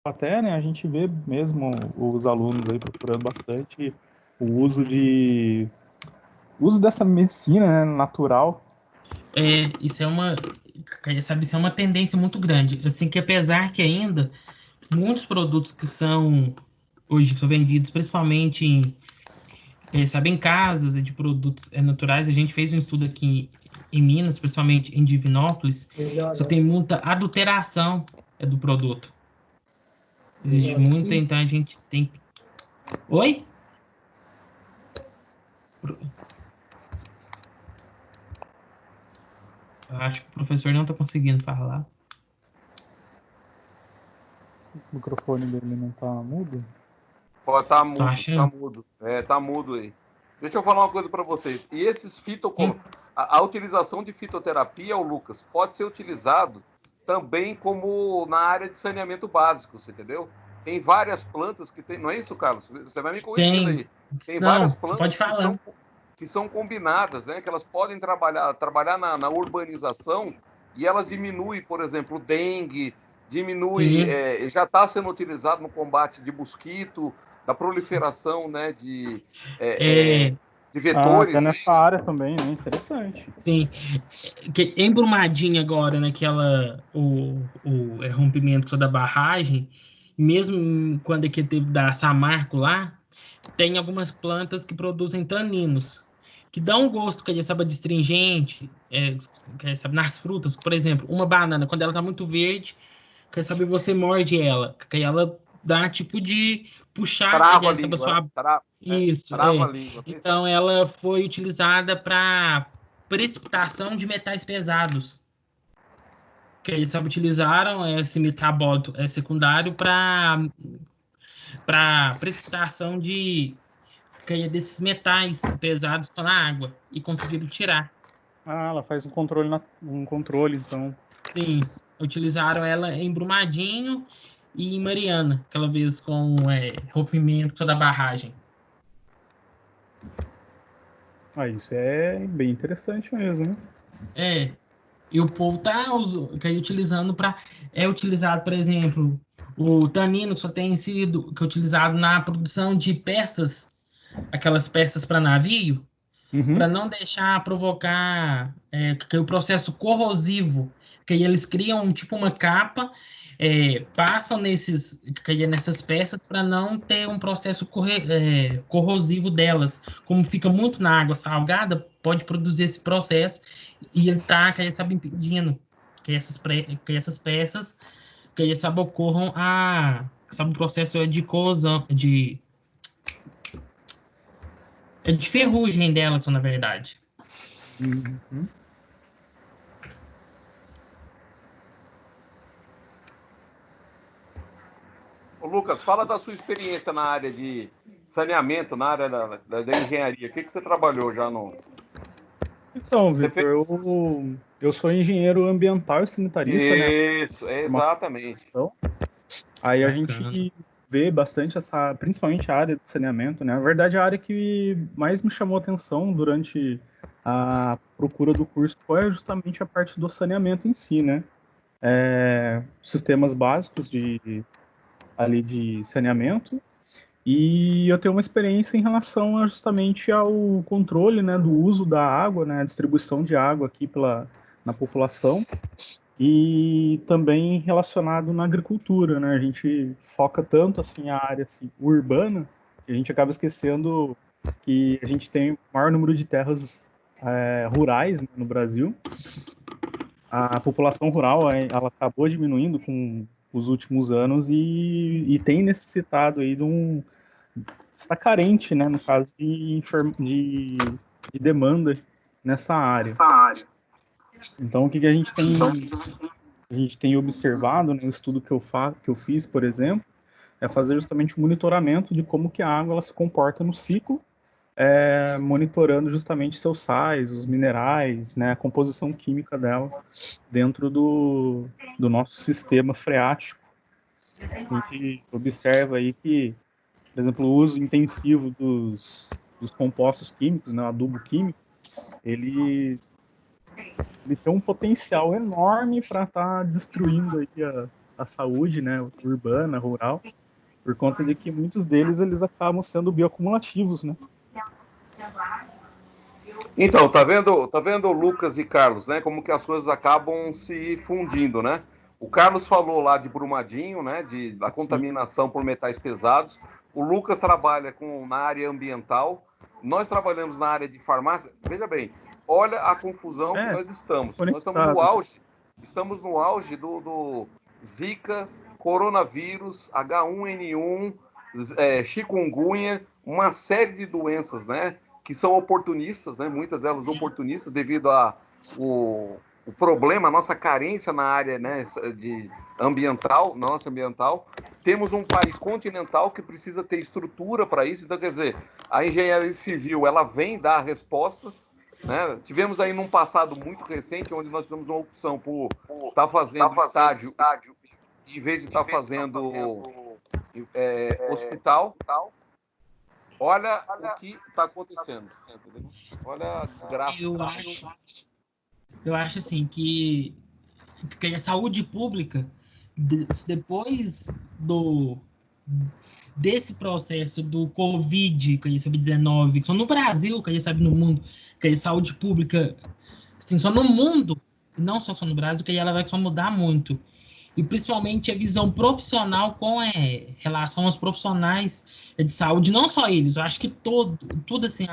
Até, né, a gente vê mesmo os alunos aí procurando bastante o uso dessa medicina, né, natural. Isso é uma, sabe, isso é uma tendência muito grande. Assim que apesar que ainda muitos produtos que são hoje são vendidos principalmente sabe, em casas de produtos naturais, a gente fez um estudo aqui em Minas, principalmente em Divinópolis, só tem muita adulteração do produto. Existe muita, então a gente tem. Oi? Eu acho que o professor não está conseguindo falar. O microfone dele não tá mudo. Ó, tá Tá mudo, tá achando? mudo. Tá mudo aí. Deixa eu falar uma coisa para vocês. E esses Sim. a utilização de fitoterapia, o Lucas, pode ser utilizado também como na área de saneamento básico, você entendeu? Tem várias plantas que tem, não é isso, Carlos? Você vai me corrigindo Tem. aí. Tem várias Não, você plantas pode falar. que são combinadas, né? Que elas podem trabalhar na urbanização e elas diminuem, por exemplo, o dengue, diminui, Sim, já está sendo utilizado no combate de mosquito, da sim. proliferação, né, É, de Ah, até vetores, não é nessa isso? área também, né? Interessante. sim. Que, em Brumadinho agora, naquela, rompimento da barragem, mesmo quando é que teve da Samarco lá, tem algumas plantas que produzem taninos, que dão um gosto, que sabe, astringente, sabe, nas frutas. Por exemplo, uma banana, quando ela está muito verde, quer saber, você morde ela, que aí ela dá tipo de puxar, Trava a sabe, a língua, né? sua. Isso, Trava a língua. Então ela foi utilizada para precipitação de metais pesados. Que eles sabe, utilizaram esse metabólito secundário para precipitação desses metais pesados que estão na água e conseguiram tirar. Ah, ela faz um controle, então. Sim, utilizaram ela em Brumadinho e em Mariana, aquela vez com rompimento da barragem. Ah, isso é bem interessante mesmo, né? É, e o povo que aí utilizando para. É utilizado, por exemplo, o tanino que só tem sido que é utilizado na produção de peças, aquelas peças para navio, para Uhum. não deixar provocar que o processo corrosivo, que aí eles criam tipo uma capa, passam nessas peças para não ter um processo corrosivo delas. Como fica muito na água salgada, pode produzir esse processo e ele tá, que aí, sabe, impedindo que essas peças que aí, sabe, ocorram sabe, o processo de corrosão, de ferrugem delas, na verdade. Uhum. Ô, Lucas, fala da sua experiência na área de saneamento, na área da engenharia. O que você trabalhou já no. Então, Você Vitor, fez. eu sou engenheiro ambiental e sanitarista, né? Isso, exatamente. Formação. Aí a Bacana. gente vê bastante principalmente a área do saneamento, né? Na verdade, a área que mais me chamou a atenção durante a procura do curso foi justamente a parte do saneamento em si, né? Sistemas básicos ali de saneamento. E eu tenho uma experiência em relação justamente ao controle, né, do uso da água, né, a distribuição de água aqui na população e também relacionado na agricultura, né? A gente foca tanto assim a área assim, urbana que a gente acaba esquecendo que a gente tem o maior número de terras rurais, né, no Brasil. A população rural ela acabou diminuindo com os últimos anos e tem necessitado aí está carente, né, no caso de demanda nessa área. Então, o que que a gente tem observado, no estudo que eu fiz, por exemplo, é fazer justamente o monitoramento de como que a água ela se comporta no ciclo, monitorando justamente seus sais, os minerais, né, a composição química dela dentro do nosso sistema freático. A gente observa aí que, por exemplo, o uso intensivo dos compostos químicos, né, o adubo químico, ele tem um potencial enorme para estar destruindo aí da saúde, né, urbana, rural, por conta de que muitos deles eles acabam sendo bioacumulativos, né? Então, tá vendo Lucas e Carlos, né? Como que as coisas acabam se fundindo, né? O Carlos falou lá de Brumadinho, né? Da Sim. contaminação por metais pesados. O Lucas trabalha na área ambiental. Nós trabalhamos na área de farmácia. Veja bem, olha a confusão que nós estamos. Nós Conectado. estamos no auge do Zika, coronavírus, H1N1, chikungunya, uma série de doenças, né? Que são oportunistas, né? Muitas delas oportunistas devido o problema, a nossa carência na área, né, ambiental. Temos um país continental que precisa ter estrutura para isso. Então, quer dizer, a engenharia civil ela vem dar a resposta. Né? Tivemos aí num passado muito recente, onde nós tivemos uma opção por estar fazendo estádio em vez de estar fazendo hospital. Olha o que está acontecendo. Entendeu? Olha a desgraça. Eu acho assim que a saúde pública, depois desse processo do Covid-19, só no Brasil, que a gente sabe no mundo, que a saúde pública, assim, só no mundo, não só no Brasil, que ela vai só mudar muito. E principalmente a visão profissional com relação aos profissionais de saúde, não só eles, eu acho que tudo assim,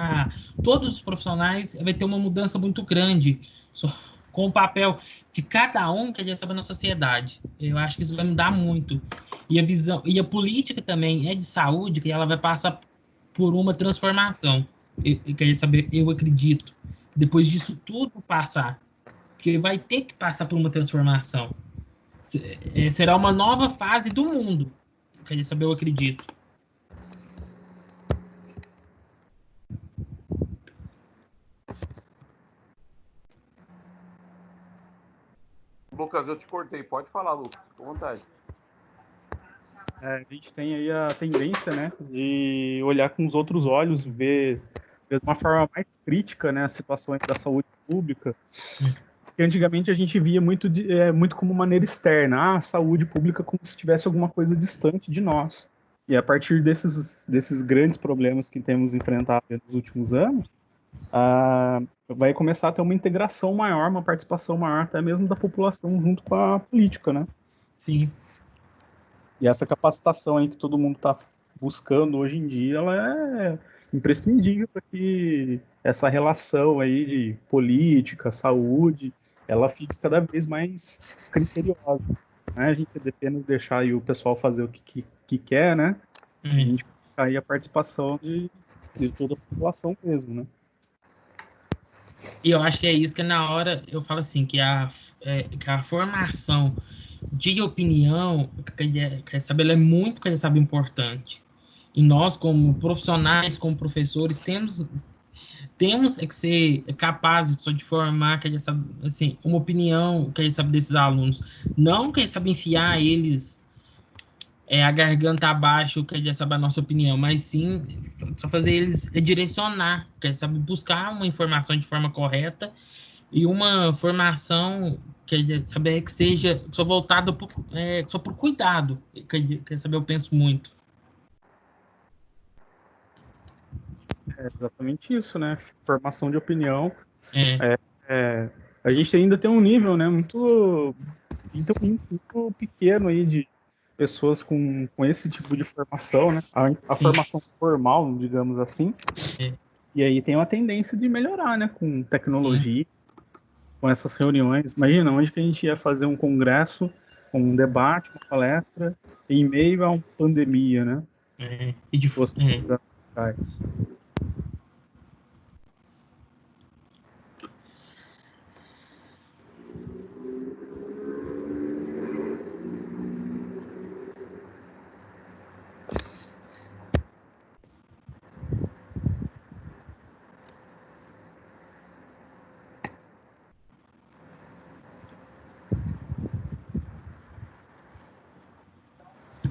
todos os profissionais vai ter uma mudança muito grande com o papel de cada um que a gente sabe na sociedade. Eu acho que isso vai mudar muito. E a visão, e a política também é de saúde, que ela vai passar por uma transformação. Quer saber, eu acredito, depois disso tudo passar, que vai ter que passar por uma transformação. Será uma nova fase do mundo. Quer saber, eu acredito. Lucas, eu te cortei. Pode falar, Lucas. Com vontade. A gente tem aí a tendência, né, de olhar com os outros olhos, ver de uma forma mais crítica, né, a situação da saúde pública. Porque antigamente a gente via muito como maneira externa, a saúde pública como se tivesse alguma coisa distante de nós. E a partir desses grandes problemas que temos enfrentado nos últimos anos, vai começar a ter uma integração maior, uma participação maior até mesmo da população junto com a política, né? Sim. E essa capacitação aí que todo mundo está buscando hoje em dia, ela é imprescindível para que essa relação aí de política, saúde, ela fique cada vez mais criteriosa. Né? A gente apenas deixar aí o pessoal fazer o que quer, né? A gente aí a participação de toda a população mesmo, né? E eu acho que é isso que na hora eu falo assim, que a formação de opinião, quer saber, ela é muito, quer saber, importante. E nós, como profissionais, como professores, temos que ser capazes de formar, quer saber, assim, uma opinião, quer saber, desses alunos. Não quer saber enfiar eles a garganta abaixo, quer saber a nossa opinião, mas sim só fazer eles direcionar, quer saber, buscar uma informação de forma correta e uma formação quer saber que seja só voltada só por cuidado, quer saber, eu penso muito. É exatamente isso, né? Formação de opinião. A gente ainda tem um nível, né, muito pequeno aí de pessoas com esse tipo de formação, né? A formação formal, digamos assim. E aí tem uma tendência de melhorar, né? Com tecnologia, com essas reuniões. Imagina, onde que a gente ia fazer um congresso, um debate, uma palestra, em meio a uma pandemia, né? E de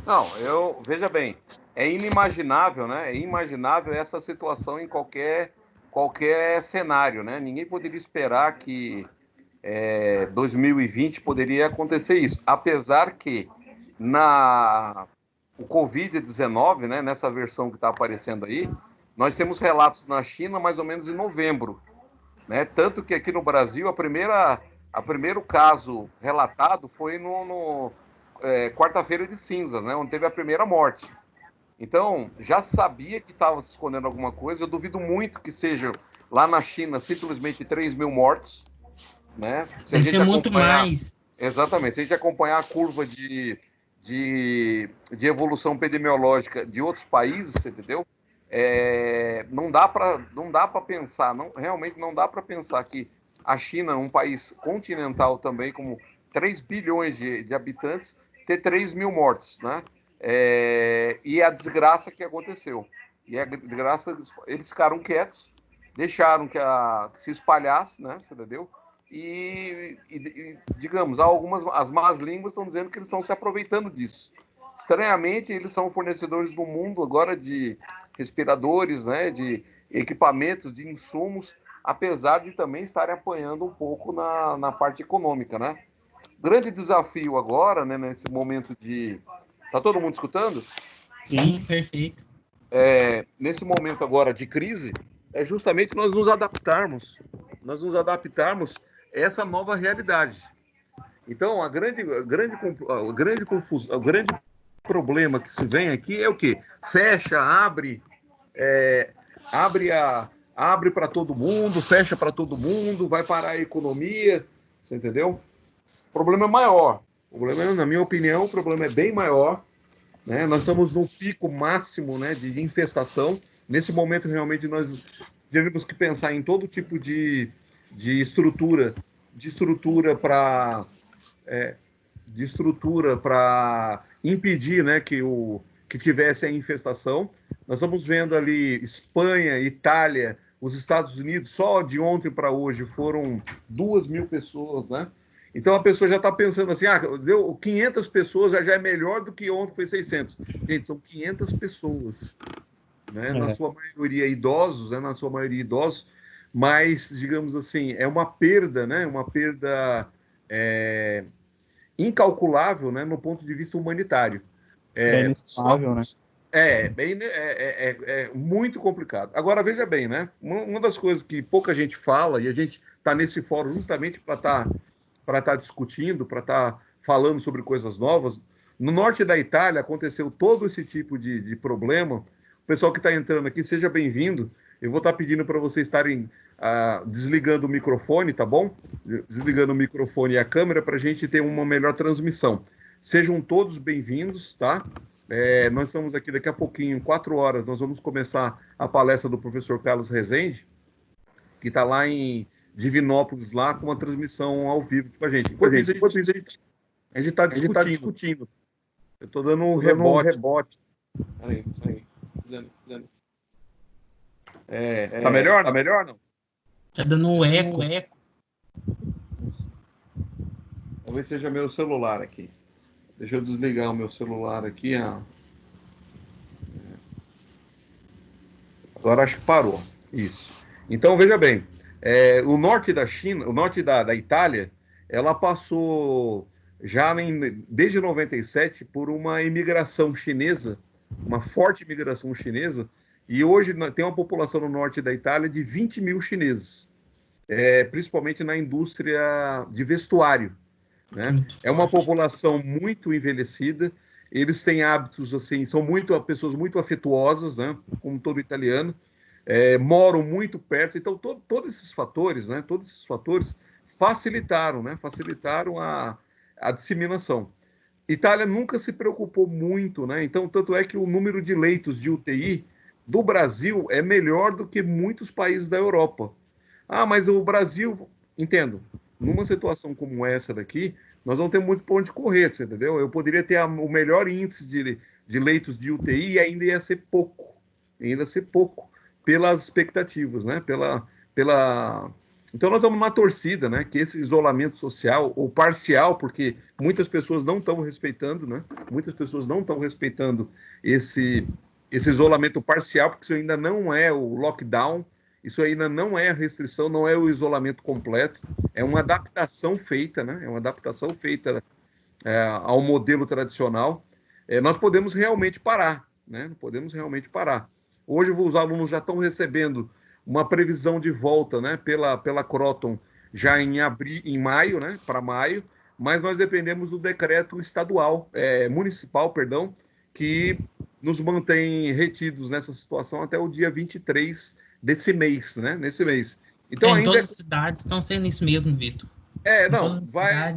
Não, veja bem, é inimaginável, né? É inimaginável essa situação em qualquer cenário, né? Ninguém poderia esperar que 2020 poderia acontecer isso, apesar que o Covid-19, né, nessa versão que está aparecendo aí, nós temos relatos na China mais ou menos em novembro, né? Tanto que aqui no Brasil, a primeiro caso relatado foi no quarta-feira de cinzas, né, onde teve a primeira morte. Então, já sabia que estava se escondendo alguma coisa. Eu duvido muito que seja lá na China simplesmente 3 mil mortos, né? Se a Deve gente ser muito acompanhar, mais. exatamente, se a gente acompanhar a curva de evolução epidemiológica de outros países, você entendeu? Não dá para pensar, realmente não dá para pensar que a China, um país continental também, como 3 bilhões de habitantes, ter 3 mil mortos, né? E a desgraça que aconteceu. E a desgraça, eles ficaram quietos, deixaram que se espalhasse, né? Você entendeu? E, digamos, as más línguas estão dizendo que eles estão se aproveitando disso. Estranhamente, eles são fornecedores do mundo agora de respiradores, né, de equipamentos, de insumos, apesar de também estarem apanhando um pouco na parte econômica, né? Grande desafio agora, né, nesse momento de... Tá todo mundo escutando? Sim, perfeito. Nesse momento agora de crise, é justamente nós nos adaptarmos a essa nova realidade. Então, o grande problema que se vem aqui é o quê? Fecha, abre para todo mundo, fecha para todo mundo, vai parar a economia, você entendeu? O problema é maior. Na minha opinião, o problema é bem maior, né? Nós estamos no pico máximo, né, de infestação. Nesse momento, realmente, nós temos que pensar em todo tipo de estrutura para impedir, né, que tivesse a infestação. Nós estamos vendo ali Espanha, Itália, os Estados Unidos, só de ontem para hoje foram 2 mil pessoas, né? Então a pessoa já está pensando assim, deu 500 pessoas, já é melhor do que ontem foi 600. Gente, são 500 pessoas, né? Na sua maioria idosos, né? Na sua maioria idosos, mas, digamos assim, é uma perda, né? Uma perda incalculável, né? No ponto de vista humanitário. Inestável, né? É muito complicado. Agora, veja bem, né? Uma das coisas que pouca gente fala, e a gente está nesse fórum justamente para estar discutindo, para estar falando sobre coisas novas. No norte da Itália aconteceu todo esse tipo de problema. O pessoal que está entrando aqui, seja bem-vindo. Eu vou estar pedindo para vocês estarem desligando o microfone, tá bom? Desligando o microfone e a câmera para a gente ter uma melhor transmissão. Sejam todos bem-vindos, tá? Nós estamos aqui daqui a pouquinho, 4 horas, nós vamos começar a palestra do professor Carlos Rezende, que está lá em Divinópolis, lá com uma transmissão ao vivo com a gente. Enquanto isso, a gente está discutindo. Eu estou dando um rebote. Peraí. Tá melhor? Tá melhor, não? Tá dando um eco. Talvez seja meu celular aqui. Deixa eu desligar o meu celular aqui. Agora acho que parou. Isso. Então, veja bem. O norte da China, o norte da Itália, ela passou já desde 97 por uma imigração chinesa, uma forte imigração chinesa, e hoje tem uma população no norte da Itália de 20 mil chineses, principalmente na indústria de vestuário, né? É uma população muito envelhecida, eles têm hábitos assim, são pessoas muito afetuosas, né? Como todo italiano, moram muito perto, então todos esses fatores, né? Todos esses fatores facilitaram, né? Facilitaram a disseminação. Itália nunca se preocupou muito, né? Então, tanto é que o número de leitos de UTI do Brasil é melhor do que muitos países da Europa. Mas o Brasil, entendo, numa situação como essa daqui, nós não temos muito para onde correr, você entendeu? Eu poderia ter o melhor índice de leitos de UTI e ainda ia ser pouco, pelas expectativas, né? Então nós estamos numa torcida, né? Que esse isolamento social, ou parcial, porque muitas pessoas não estão respeitando, né? Muitas pessoas não estão respeitando esse isolamento parcial, porque isso ainda não é o lockdown, isso ainda não é a restrição, não é o isolamento completo, é uma adaptação feita, né? É uma adaptação feita ao modelo tradicional, nós podemos realmente parar, né? Podemos realmente parar. Hoje os alunos já estão recebendo uma previsão de volta, né, pela Croton já em maio, né, para maio, mas nós dependemos do decreto estadual, municipal, perdão, que nos mantém retidos nessa situação até o dia 23 desse mês, né, nesse mês. Então, em todas as cidades estão sendo isso mesmo, Vitor. Não, vai.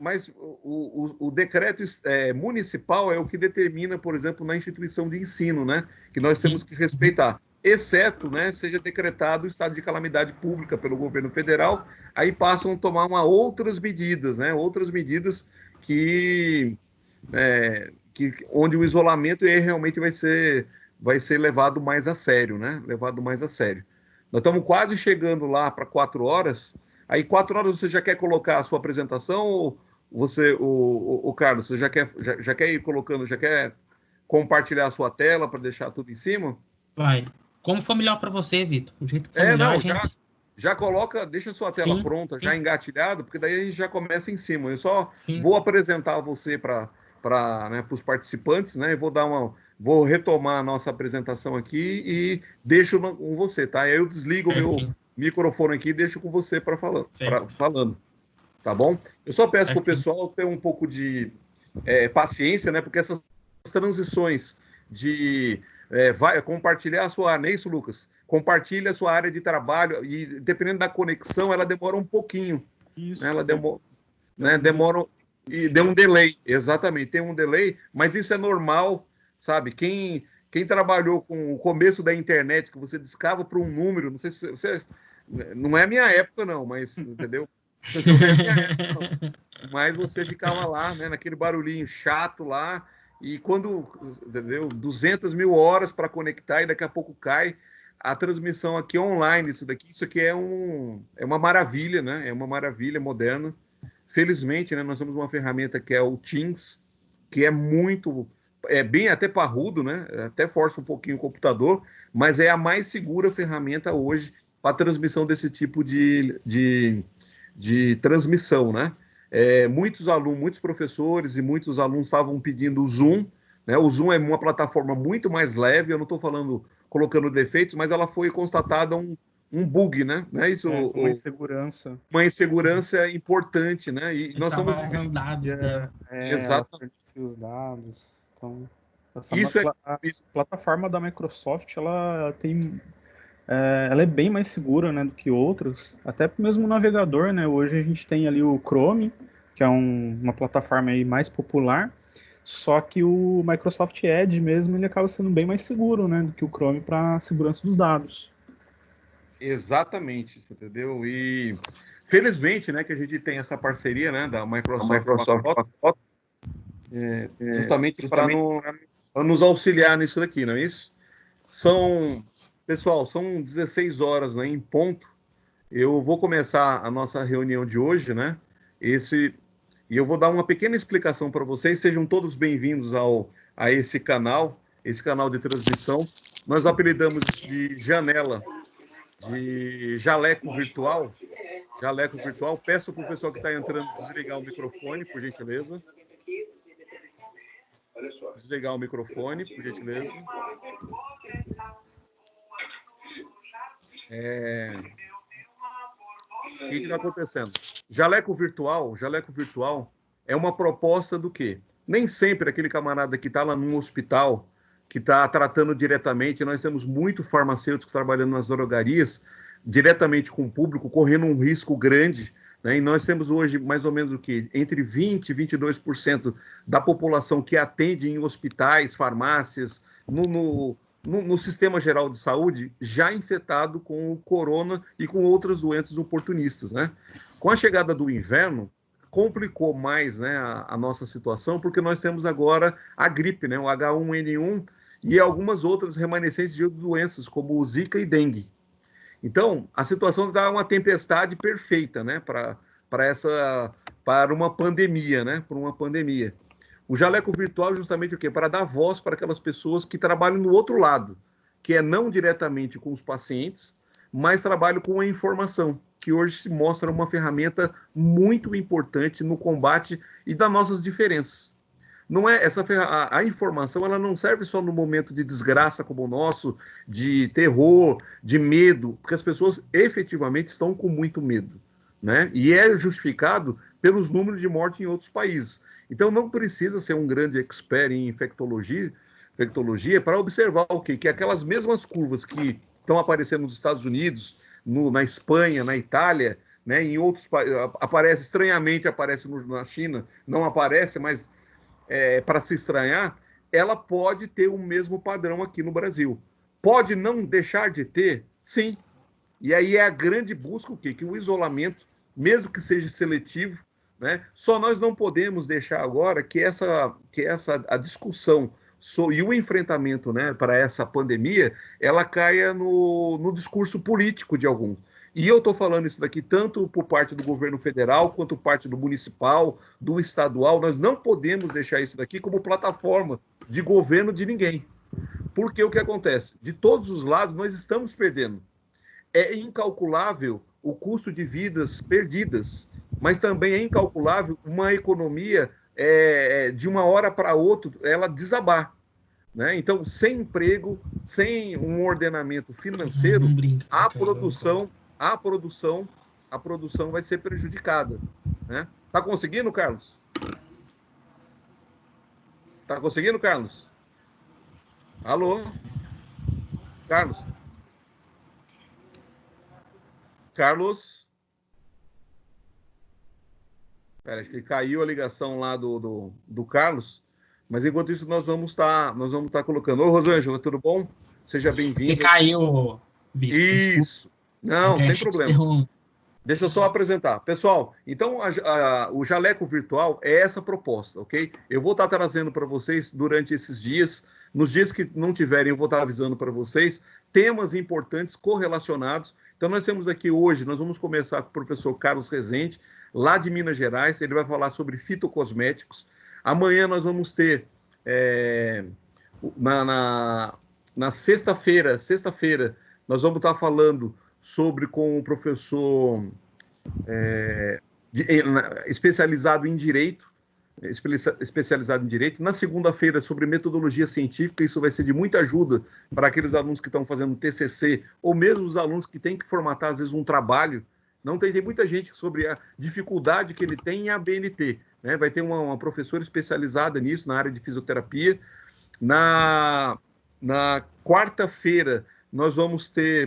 Mas o decreto municipal é o que determina, por exemplo, na instituição de ensino, né? Que nós temos que respeitar. Exceto, né, seja decretado o estado de calamidade pública pelo governo federal, aí passam a tomar outras medidas, né? Outras medidas onde o isolamento realmente vai ser levado mais a sério, né? Levado mais a sério. Nós estamos quase chegando lá para 4 horas. Aí 4 horas você já quer colocar a sua apresentação ou o Carlos, você já quer ir colocando, já quer compartilhar a sua tela para deixar tudo em cima? Vai. Como for melhor para você, Vitor. O jeito que for melhor, não, gente... já coloca, deixa a sua tela pronta, já engatilhada, porque daí a gente já começa em cima. Eu só vou apresentar você para os participantes, né? Vou retomar a nossa apresentação aqui e deixo com você, tá? Aí eu desligo o meu microfone aqui e deixo com você falando, tá bom? Eu só peço para o pessoal ter um pouco de paciência, né? Porque essas transições de compartilhar a sua área, não é isso, Lucas? Compartilha a sua área de trabalho e, dependendo da conexão, ela demora um pouquinho. Isso. Né? Ela demora e deu um delay, exatamente, tem um delay, mas isso é normal, sabe? Quem trabalhou com o começo da internet, que você discava para um número, não sei se você... Não é a minha época, não, mas, entendeu? Não é a minha época, não. Mas você ficava lá, né, naquele barulhinho chato lá, e quando, entendeu? 200 mil horas para conectar e daqui a pouco cai a transmissão aqui online, isso aqui é uma maravilha, né? É uma maravilha moderna. Felizmente, né, nós temos uma ferramenta que é o Teams, que é bem até parrudo, né? Até força um pouquinho o computador, mas é a mais segura ferramenta hoje para transmissão desse tipo de transmissão, né? Muitos professores e muitos alunos estavam pedindo o Zoom, né? O Zoom é uma plataforma muito mais leve, eu não estou colocando defeitos, mas ela foi constatada um bug, né? Isso, uma insegurança. Uma insegurança importante, né? E nós estamos vazando dados, né? Exatamente. Os dados. Então, a plataforma da Microsoft, ela tem... ela é bem mais segura, né, do que outros, até mesmo o navegador, né, hoje a gente tem ali o Chrome, que é uma plataforma aí mais popular, só que o Microsoft Edge mesmo, ele acaba sendo bem mais seguro, né, do que o Chrome para segurança dos dados. Exatamente, entendeu? E felizmente, né, que a gente tem essa parceria, né, da Microsoft justamente para nos auxiliar nisso daqui, não é isso? Pessoal, são 16 horas, né, em ponto. Eu vou começar a nossa reunião de hoje, né? E eu vou dar uma pequena explicação para vocês. Sejam todos bem-vindos a esse canal de transmissão. Nós apelidamos de janela de jaleco virtual. Jaleco virtual. Peço para o pessoal que está entrando desligar o microfone, por gentileza. Desligar o microfone, por gentileza. O que está acontecendo? Jaleco virtual é uma proposta do quê? Nem sempre aquele camarada que está lá num hospital, que está tratando diretamente, nós temos muitos farmacêuticos trabalhando nas drogarias, diretamente com o público, correndo um risco grande, né? E nós temos hoje mais ou menos o quê? Entre 20% e 22% da população que atende em hospitais, farmácias, no sistema geral de saúde, já infectado com o corona e com outras doenças oportunistas, né? Com a chegada do inverno, complicou mais, né, a nossa situação, porque nós temos agora a gripe, né, o H1N1 e algumas outras remanescentes de doenças, como o Zika e dengue. Então, a situação dá uma tempestade perfeita, né, para uma pandemia, né, para uma pandemia. O jaleco virtual é justamente o quê? Para dar voz para aquelas pessoas que trabalham no outro lado, que é não diretamente com os pacientes, mas trabalham com a informação. que hoje se mostra uma ferramenta muito importante no combate e das nossas diferenças. Não é a informação, ela não serve só no momento de desgraça como o nosso, de terror, de medo, porque as pessoas efetivamente estão com muito medo, né? E é justificado pelos números de morte em outros países. Então não precisa ser um grande expert em infectologia para observar o quê? Que aquelas mesmas curvas que estão aparecendo nos Estados Unidos, na Espanha, na Itália, né? Em outros países, estranhamente aparece na China, não aparece, mas para se estranhar, ela pode ter o mesmo padrão aqui no Brasil. Pode não deixar de ter? Sim. E aí é a grande busca, o quê? Que o isolamento, mesmo que seja seletivo, né? Só nós não podemos deixar agora que a discussão e o enfrentamento, né, para essa pandemia, ela caia no discurso político de alguns. E eu estou falando isso daqui tanto por parte do governo federal, quanto por parte do municipal, do estadual. Nós não podemos deixar isso daqui como plataforma de governo de ninguém. Porque o que acontece? De todos os lados, nós estamos perdendo. É incalculável o custo de vidas perdidas, mas também é incalculável uma economia de uma hora para outra, ela desabar. Né? Então, sem emprego, sem um ordenamento financeiro, a produção vai ser prejudicada. Né? Tá conseguindo, Carlos? Tá conseguindo, Carlos? Alô? Carlos? Carlos? Pera, acho que caiu a ligação lá do Carlos, mas enquanto isso nós vamos estar colocando. Ô, Rosângela, tudo bom? Seja bem-vinda. Que caiu, Vitor. Isso. Não, sem problema. Deixa eu só apresentar. Pessoal, então o Jaleco Virtual é essa proposta, ok? Eu vou estar trazendo para vocês durante esses dias, nos dias que não tiverem, eu vou estar avisando para vocês, temas importantes correlacionados. Então nós temos aqui hoje, nós vamos começar com o professor Carlos Rezende, lá de Minas Gerais, ele vai falar sobre fitocosméticos. Amanhã nós vamos ter, na sexta-feira, nós vamos estar falando com o professor especializado em Direito. Na segunda-feira, sobre metodologia científica, isso vai ser de muita ajuda para aqueles alunos que estão fazendo TCC, ou mesmo os alunos que têm que formatar, às vezes, um trabalho. Não tem muita gente sobre a dificuldade que ele tem em ABNT. Né? Vai ter uma professora especializada nisso, na área de fisioterapia. Na quarta-feira, nós vamos ter,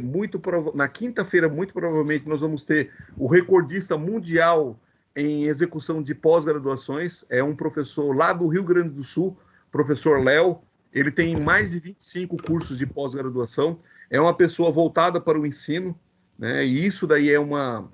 na quinta-feira, muito provavelmente, nós vamos ter o recordista mundial em execução de pós-graduações. É um professor lá do Rio Grande do Sul, professor Léo. Ele tem mais de 25 cursos de pós-graduação. É uma pessoa voltada para o ensino, né? E isso daí é uma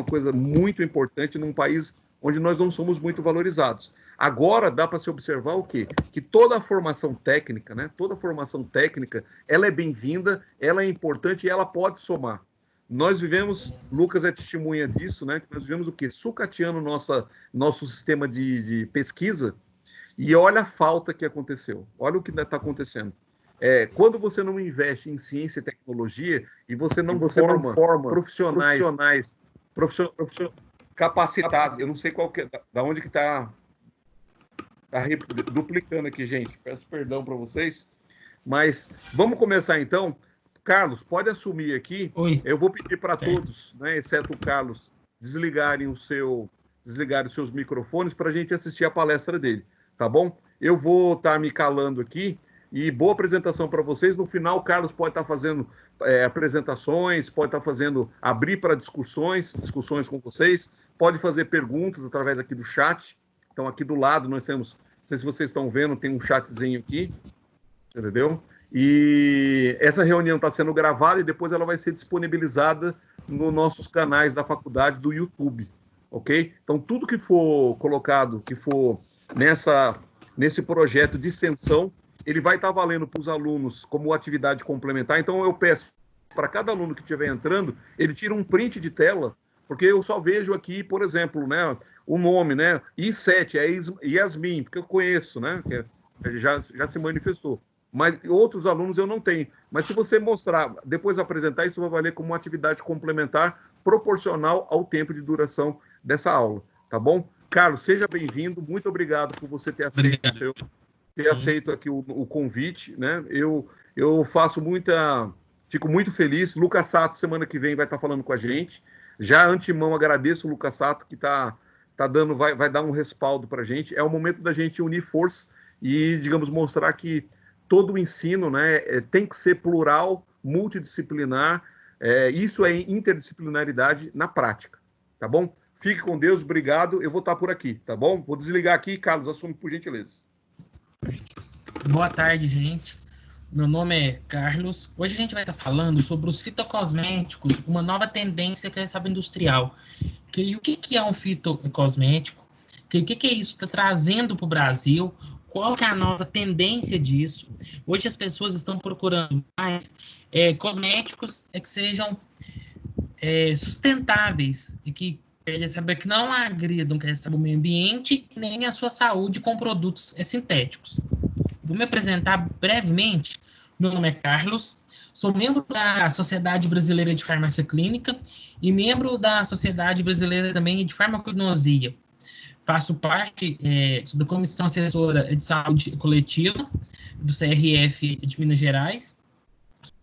coisa muito importante num país onde nós não somos muito valorizados. Agora dá para se observar o quê? Que toda a formação técnica, né? Toda a formação técnica, ela é bem-vinda, ela é importante e ela pode somar. Nós vivemos, Lucas é testemunha disso, né? Nós vivemos o quê? Sucateando nosso sistema de pesquisa, e olha a falta que aconteceu. Olha o que está acontecendo. Quando você não investe em ciência e tecnologia e você não forma profissionais capacitados, eu não sei da onde que está duplicando aqui, gente. Peço perdão para vocês, mas vamos começar então. Carlos, pode assumir aqui. Oi. Eu vou pedir para todos, né, exceto o Carlos, desligarem os seus microfones para a gente assistir a palestra dele, tá bom? Eu vou estar me calando aqui. E boa apresentação para vocês. No final, o Carlos pode estar fazendo apresentações, pode estar abrir para discussões com vocês, pode fazer perguntas através aqui do chat. Então, aqui do lado, nós temos, não sei se vocês estão vendo, tem um chatzinho aqui, entendeu? E essa reunião está sendo gravada e depois ela vai ser disponibilizada nos nossos canais da faculdade do YouTube, ok? Então, tudo que for colocado, que for nesse projeto de extensão, ele vai estar valendo para os alunos como atividade complementar. Então, eu peço para cada aluno que estiver entrando, ele tira um print de tela, porque eu só vejo aqui, por exemplo, né, o nome, né, I7, é Yasmin, porque eu conheço, né, que já se manifestou. Mas outros alunos eu não tenho. Mas se você mostrar, depois apresentar, isso vai valer como uma atividade complementar proporcional ao tempo de duração dessa aula, tá bom? Carlos, seja bem-vindo, muito obrigado por você ter aceito aqui o convite, né? Eu fico muito feliz. Lucas Sato, semana que vem, vai estar falando com a gente. Já antemão agradeço o Lucas Sato, que vai dar um respaldo para a gente. É o momento da gente unir forças e, digamos, mostrar que todo o ensino, né, tem que ser plural, multidisciplinar. Isso é interdisciplinaridade na prática, tá bom? Fique com Deus, obrigado. Eu vou estar por aqui, tá bom? Vou desligar aqui, Carlos, assume por gentileza. Boa tarde, gente. Meu nome é Carlos. Hoje a gente vai estar falando sobre os fitocosméticos, uma nova tendência que é essa industrial. O que é um fitocosmético? O que é isso que está trazendo para o Brasil? Qual que é a nova tendência disso? Hoje as pessoas estão procurando mais cosméticos que sejam sustentáveis e que não agridam o meio ambiente nem a sua saúde com produtos sintéticos. Vou me apresentar brevemente. Meu nome é Carlos, sou membro da Sociedade Brasileira de Farmácia Clínica e membro da Sociedade Brasileira também de Farmacognosia. Faço parte da Comissão Assessora de Saúde Coletiva do CRF de Minas Gerais,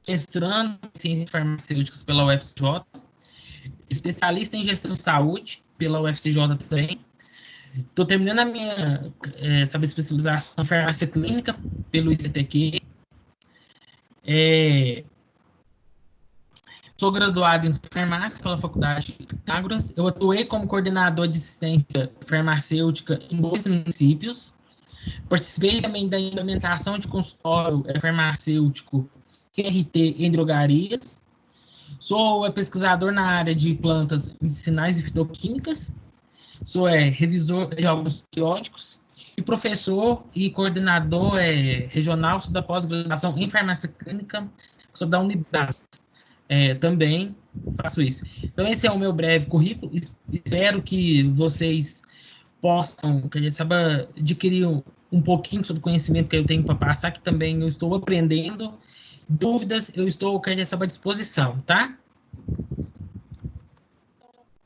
mestrando em Ciências Farmacêuticas pela UFCJ, especialista em Gestão de Saúde pela UFCJ também. Estou terminando a minha especialização em Farmácia Clínica pelo ICTQ. Sou graduado em farmácia pela Faculdade de Pitágoras. Eu atuei como coordenador de assistência farmacêutica em 2 municípios. Participei também da implementação de consultório farmacêutico QRT em drogarias. Sou pesquisador na área de plantas medicinais e fitoquímicas. Sou revisor de alguns periódicos e professor e coordenador regional da pós-graduação em farmácia clínica. Sou da Unibras. Também faço isso. Então, esse é o meu breve currículo. Espero que vocês possam adquirir um pouquinho sobre o conhecimento que eu tenho para passar, que também eu estou aprendendo. Dúvidas, eu estou à disposição, tá?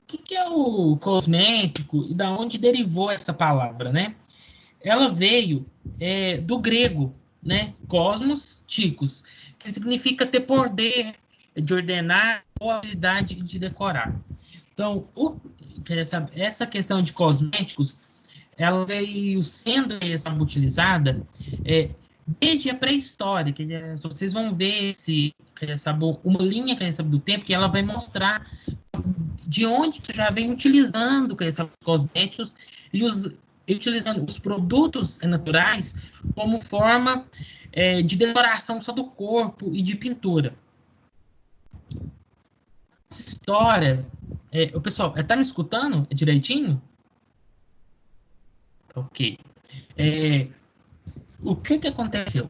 O que é o cosmético e da onde derivou essa palavra, né? Ela veio do grego, né? Cosmos, ticos, que significa ter poder de ordenar ou habilidade de decorar. Então, essa questão de cosméticos, ela veio sendo utilizada desde a pré-história, vocês vão ver uma linha do tempo que ela vai mostrar de onde já vem utilizando cosméticos e utilizando os produtos naturais como forma de decoração só do corpo e de pintura. Essa história... o pessoal, tá me escutando direitinho? Ok. O que aconteceu?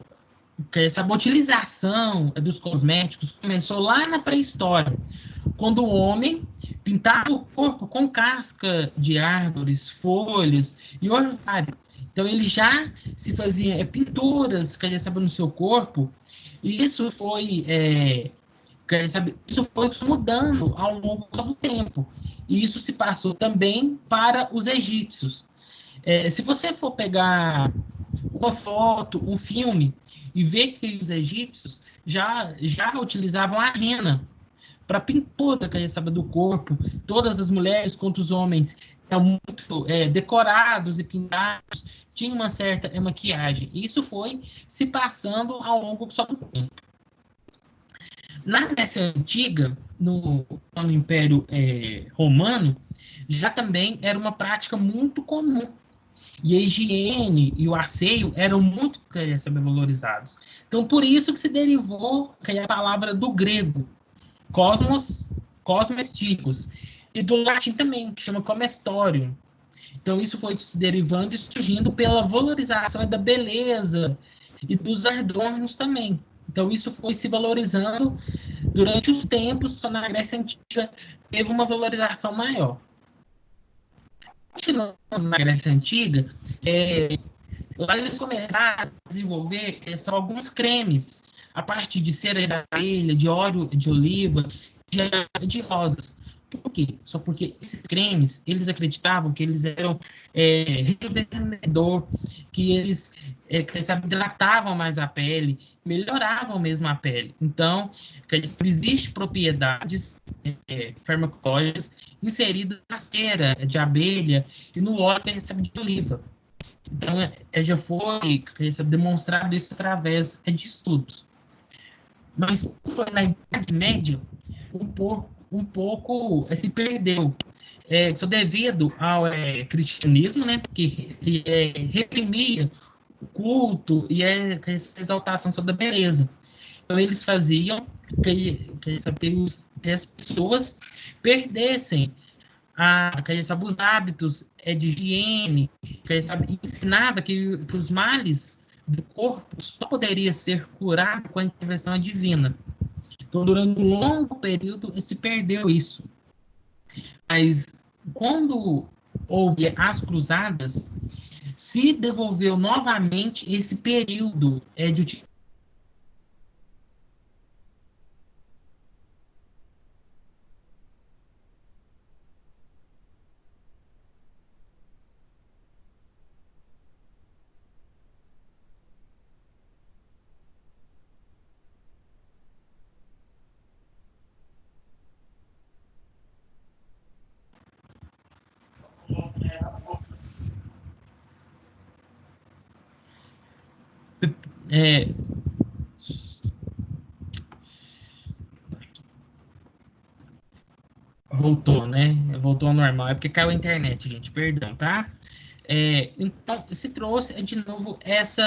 Essa utilização dos cosméticos começou lá na pré-história, quando o homem pintava o corpo com casca de árvores, folhas e orvalho. Então, ele já se fazia pinturas, no seu corpo, e isso foi mudando ao longo do tempo. E isso se passou também para os egípcios. Se você for pegar uma foto, um filme, e ver que os egípcios já utilizavam a rena para pintura do corpo. Todas as mulheres quanto os homens eram muito decorados e pintados, tinham uma certa maquiagem. Isso foi se passando ao longo do tempo. Na Grécia Antiga, no Império Romano, já também era uma prática muito comum. E a higiene e o asseio eram muito valorizados. Então, por isso que se derivou a palavra do grego, cosmos, ticos, e do latim também, que chama comestorium. Então, isso foi se derivando e surgindo pela valorização da beleza e dos adornos também. Então, isso foi se valorizando durante os tempos, só na Grécia Antiga teve uma valorização maior. Continuando na Grécia Antiga, lá eles começaram a desenvolver alguns cremes, a partir de cera de abelha, de óleo de oliva, de rosas, Por quê? Só porque esses cremes, eles acreditavam que eles eram rejuvenescedor, que eles sabe, hidratavam mais a pele, melhoravam mesmo a pele. Então, existem propriedades farmacológicas inseridas na cera de abelha e no óleo de oliva. Então, já foi demonstrado isso através de estudos. Mas foi na Idade Média, um pouco se perdeu. Só devido ao cristianismo, né, que reprimia o culto e essa exaltação sobre a beleza. Então, eles faziam que as pessoas perdessem os hábitos de higiene, ensinava que os males do corpo só poderia ser curado com a intervenção divina. Então, durante um longo período, se perdeu isso. Mas, quando houve as cruzadas, se devolveu novamente esse período de utilização. Voltou, né? Voltou ao normal. É porque caiu a internet, gente. Perdão, tá? Então, se trouxe de novo esse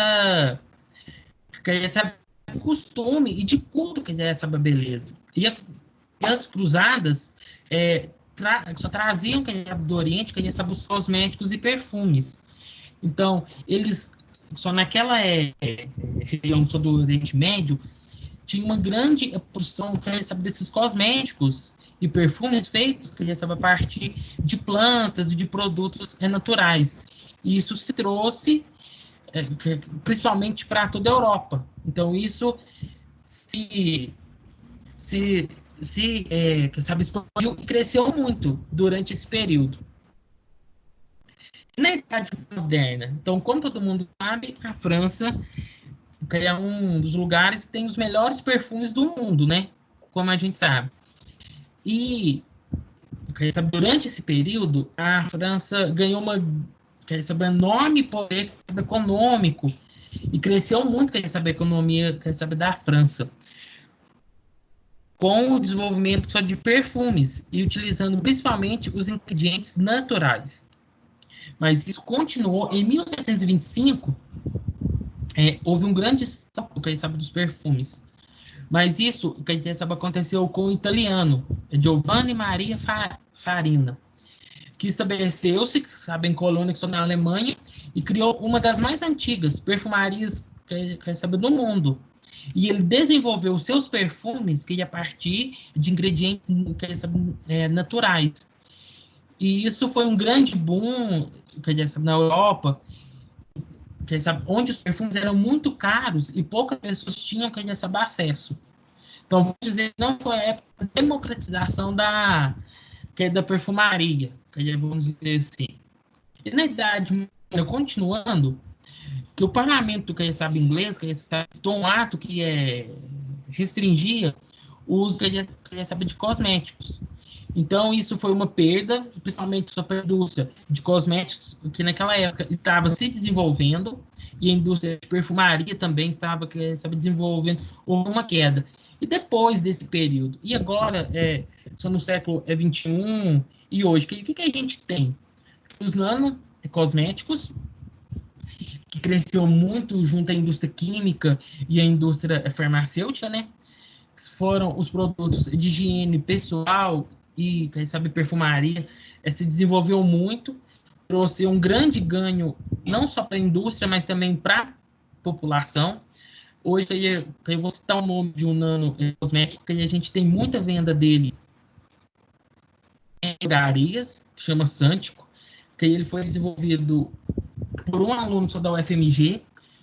costume e de culto que é essa beleza. E as cruzadas só traziam do Oriente, os cosméticos e perfumes. Então, eles, só naquela região só do Oriente Médio, tinha uma grande porção desses cosméticos e perfumes feitos a partir de plantas e de produtos naturais. E isso se trouxe principalmente para toda a Europa. Então, isso expandiu e cresceu muito durante esse período. Na Idade Moderna, então, como todo mundo sabe, a França é um dos lugares que tem os melhores perfumes do mundo, né? Como a gente sabe. E durante esse período, a França ganhou um enorme poder econômico e cresceu muito a economia da França, com o desenvolvimento só de perfumes e utilizando principalmente os ingredientes naturais. Mas isso continuou. Em 1725, houve um grande salto dos perfumes. Mas isso aconteceu com o italiano Giovanni Maria Farina, que estabeleceu-se, em colônia na Alemanha, e criou uma das mais antigas perfumarias do mundo. E ele desenvolveu seus perfumes a partir de ingredientes naturais. E isso foi um grande boom na Europa, onde os perfumes eram muito caros e poucas pessoas tinham acesso. Então, vamos dizer que não foi a época da democratização da perfumaria, vamos dizer assim. E na Idade Média, continuando, que o parlamento inglês tomou um ato que restringia o uso de cosméticos. Então, isso foi uma perda, principalmente para a indústria de cosméticos, que naquela época estava se desenvolvendo, e a indústria de perfumaria também estava desenvolvendo uma queda. E depois desse período, e agora, só no século XXI e hoje, o que a gente tem? Os nanocosméticos, que cresceu muito junto à indústria química e à indústria farmacêutica, né? Foram os produtos de higiene pessoal e, perfumaria, se desenvolveu muito, trouxe um grande ganho, não só para a indústria, mas também para a população. Hoje, eu vou citar o nome de um nanocosmético, que a gente tem muita venda dele em drogarias, que chama Sântico, que ele foi desenvolvido por um aluno só da UFMG,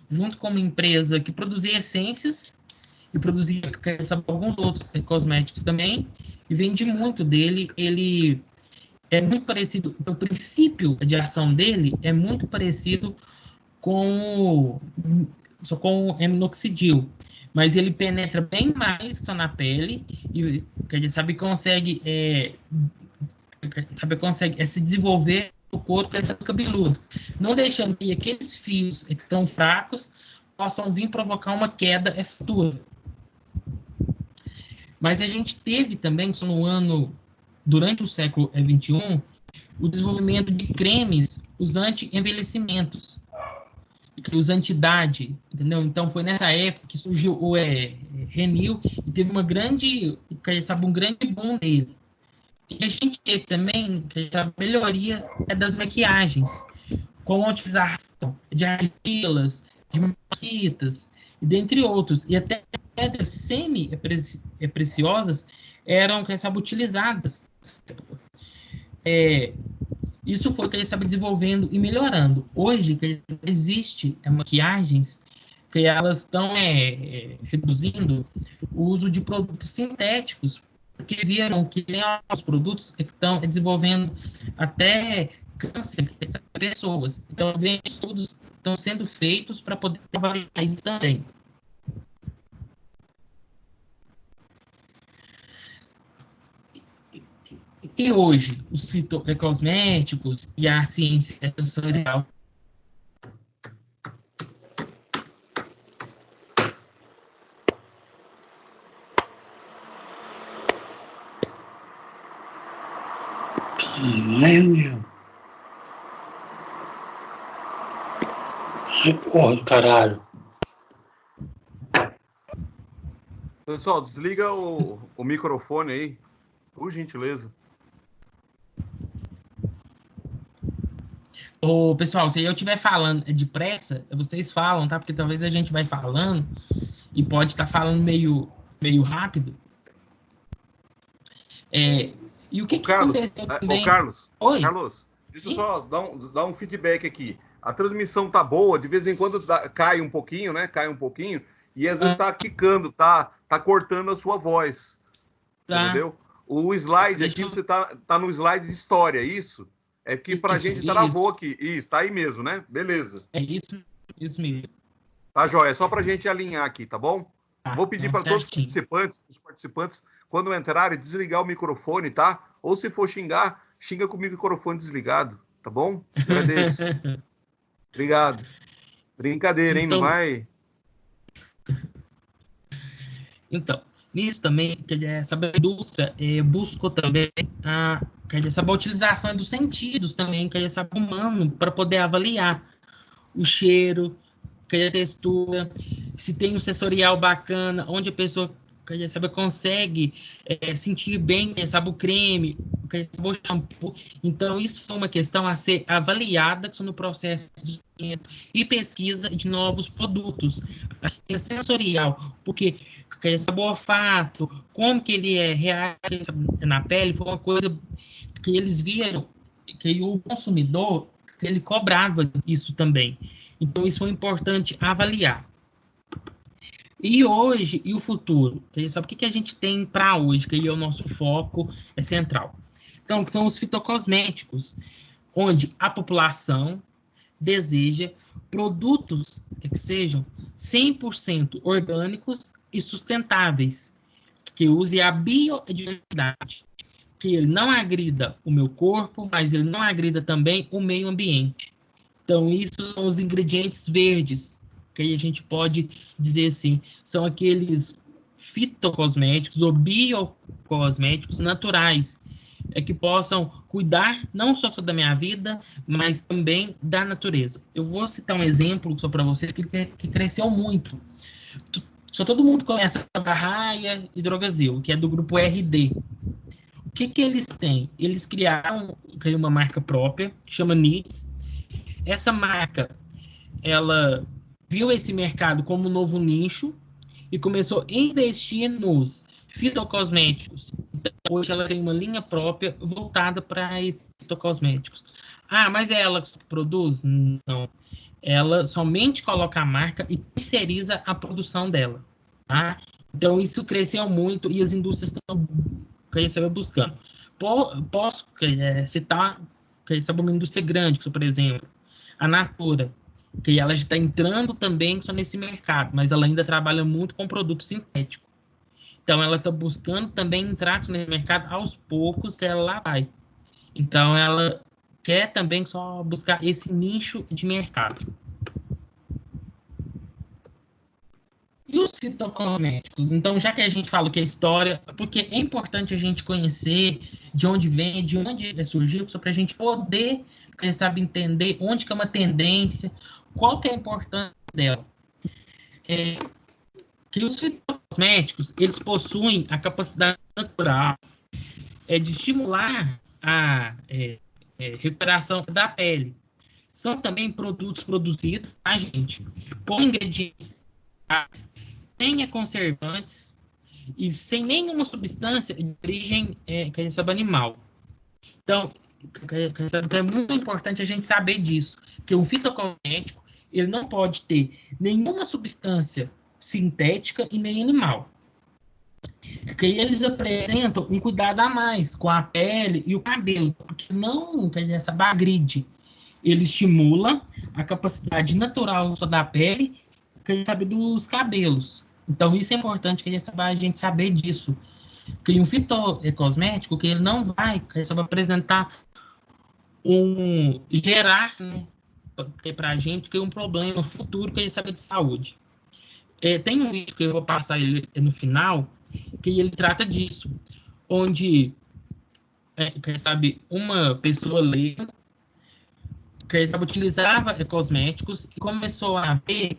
junto com uma empresa que produzia essências e produzia alguns outros cosméticos também, e vende muito dele. Ele é muito parecido, o princípio de ação dele é muito parecido só com o minoxidil, mas ele penetra bem mais só na pele e a gente sabe consegue se desenvolver no corpo cabeludo, não deixando que aqueles fios que estão fracos possam vir provocar uma queda futura. Mas a gente teve também, durante o século XXI, o desenvolvimento de cremes, os anti-envelhecimentos, os anti-idade, entendeu? Então, foi nessa época que surgiu o Renil e teve um grande boom dele. E a gente teve também a melhoria das maquiagens, com a utilização de argilas, de maquitas, dentre outros. E até pedras semi-preciosas eram, utilizadas. Isso foi que ele estava desenvolvendo e melhorando. Hoje, que existe maquiagens que elas estão reduzindo o uso de produtos sintéticos, porque viram que tem alguns produtos que estão desenvolvendo até câncer em pessoas. Então, estudos estão sendo feitos para poder avaliar isso também. E hoje, os fitocosméticos e a ciência sensorial Ai, porra do caralho. Pessoal, desliga o microfone aí, por gentileza. Ô, pessoal, se eu estiver falando depressa, vocês falam, tá? Porque talvez a gente vai falando e pode estar falando meio rápido. E o que Carlos, também... Oi? Carlos, deixa eu só dar um feedback aqui. A transmissão tá boa, de vez em quando cai um pouquinho, né? Cai um pouquinho, e às vezes tá quicando, tá cortando a sua voz. Tá. Entendeu? O slide aqui, você tá no slide de história, isso? É porque pra gente travou aqui. Isso, tá aí mesmo, né? Beleza. É isso mesmo. Tá, joia. É só pra gente alinhar aqui, tá bom? Vou pedir para todos os participantes, quando entrarem, desligar o microfone, tá? Ou se for xingar, xinga com o microfone desligado, tá bom? Agradeço. Obrigado. Brincadeira, hein? Não vai... Então, nisso também, essa indústria buscou também a utilização dos sentidos também, humano, para poder avaliar o cheiro, a textura, se tem um sensorial bacana, onde a pessoa consegue sentir bem, o creme, o shampoo. Então, isso foi uma questão a ser avaliada no processo de e pesquisa de novos produtos. A sensorial, porque esse olfato, como que ele reage na pele, foi uma coisa que eles viram, que o consumidor, ele cobrava isso também. Então, isso é importante avaliar. E hoje, e o futuro? Sabe o que a gente tem para hoje, que aí é o nosso foco central? Então, que são os fitocosméticos, onde a população deseja produtos que sejam 100% orgânicos e sustentáveis, que use a biodiversidade, que ele não agrida o meu corpo, mas ele não agrida também o meio ambiente. Então, isso são os ingredientes verdes, que aí a gente pode dizer assim, são aqueles fitocosméticos ou biocosméticos naturais, que possam cuidar não só da minha vida, mas também da natureza. Eu vou citar um exemplo só para vocês que cresceu muito. Só todo mundo conhece a Raia e Drogasil, que é do grupo RD. O que eles têm? Eles criaram uma marca própria, que chama Needs. Essa marca, ela viu esse mercado como um novo nicho e começou a investir nos fitocosméticos. Então, hoje ela tem uma linha própria voltada para esses fitocosméticos. Ah, mas é ela que produz? Não. Ela somente coloca a marca e terceiriza a produção dela. Tá? Então, isso cresceu muito e as indústrias estão buscando. Posso citar uma indústria grande, por exemplo, a Natura, que ela já está entrando também só nesse mercado, mas ela ainda trabalha muito com produto sintético. Então, ela está buscando também entrar nesse mercado aos poucos que ela lá vai. Então, ela quer também só buscar esse nicho de mercado. E os fitocosméticos? Então, já que a gente fala que é história, porque é importante a gente conhecer de onde vem, de onde surgiu, só para a gente poder, quem sabe, entender onde que é uma tendência, qual que é a importância dela. Que os fitocosméticos, eles possuem a capacidade natural de estimular a recuperação da pele. São também produtos produzidos, tá, gente, com ingredientes sem conservantes e sem nenhuma substância de origem animal. Então, é muito importante a gente saber disso, que o fitocosmético ele não pode ter nenhuma substância sintética e nem animal. Porque eles apresentam um cuidado a mais com a pele e o cabelo, porque não essa agride. Ele estimula a capacidade natural da pele, dos cabelos. Então, isso é importante que a gente saber disso. Que um fitocosmético, que ele não vai apresentar gerar, né, para a gente que é um problema futuro que a gente sabe de saúde. Tem um vídeo que eu vou passar ele no final, que ele trata disso, onde uma pessoa leiga utilizava cosméticos e começou a ver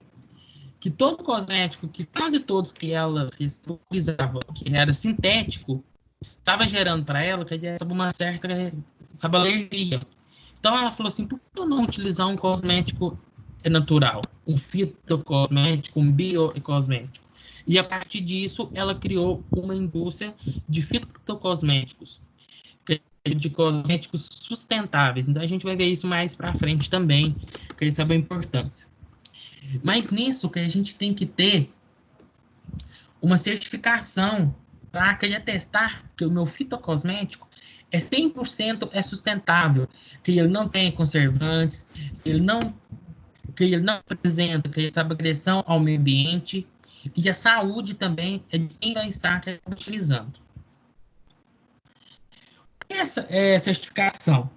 que todo cosmético, que quase todos que ela utilizava, que era sintético, estava gerando para ela uma certa alergia. Então ela falou assim, por que eu não utilizar um cosmético natural, um fitocosmético, um biocosmético? E a partir disso, ela criou uma indústria de fitocosméticos, de cosméticos sustentáveis. Então a gente vai ver isso mais para frente também, querer saber a importância. Mas nisso que a gente tem que ter uma certificação para atestar que o meu fitocosmético é 100% sustentável, que ele não tem conservantes, que ele não apresenta agressão ao meio ambiente e a saúde também é de quem vai estar utilizando. Essa certificação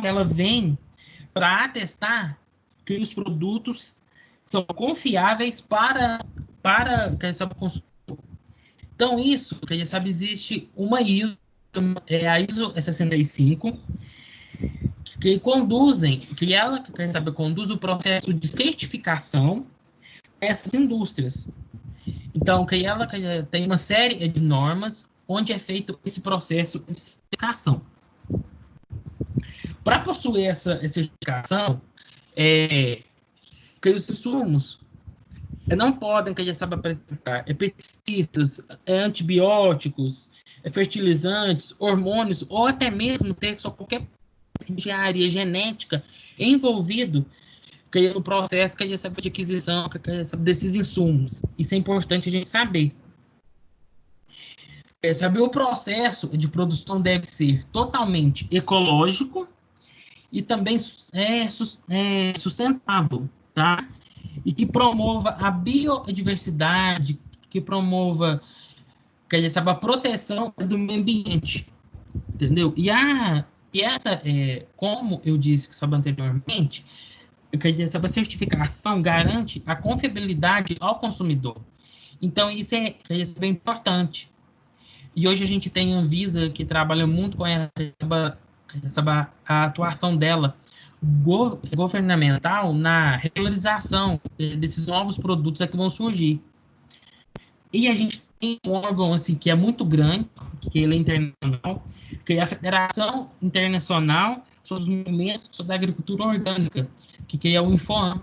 ela vem para atestar que os produtos são confiáveis para o consumidor. Então, isso, existe uma ISO, a ISO 65, que conduz o processo de certificação dessas indústrias. Então, que ela tem uma série de normas onde é feito esse processo de certificação. Para possuir essa certificação, que os insumos não podem apresentar pesticidas, antibióticos, fertilizantes, hormônios, ou até mesmo ter só qualquer engenharia genética envolvido no processo de aquisição desses insumos. Isso é importante a gente saber. O processo de produção deve ser totalmente ecológico e também sustentável, tá? E que promova a biodiversidade, que promova a proteção do meio ambiente, entendeu? E essa, como eu disse anteriormente, essa certificação garante a confiabilidade ao consumidor. Então, isso é bem importante. E hoje a gente tem a Anvisa, que trabalha muito com a atuação dela governamental na regularização desses novos produtos que vão surgir. E a gente tem um órgão assim, que é muito grande, que ele é internacional, que é a Federação Internacional sobre os Movimentos da Agricultura Orgânica, que é o INFOAM,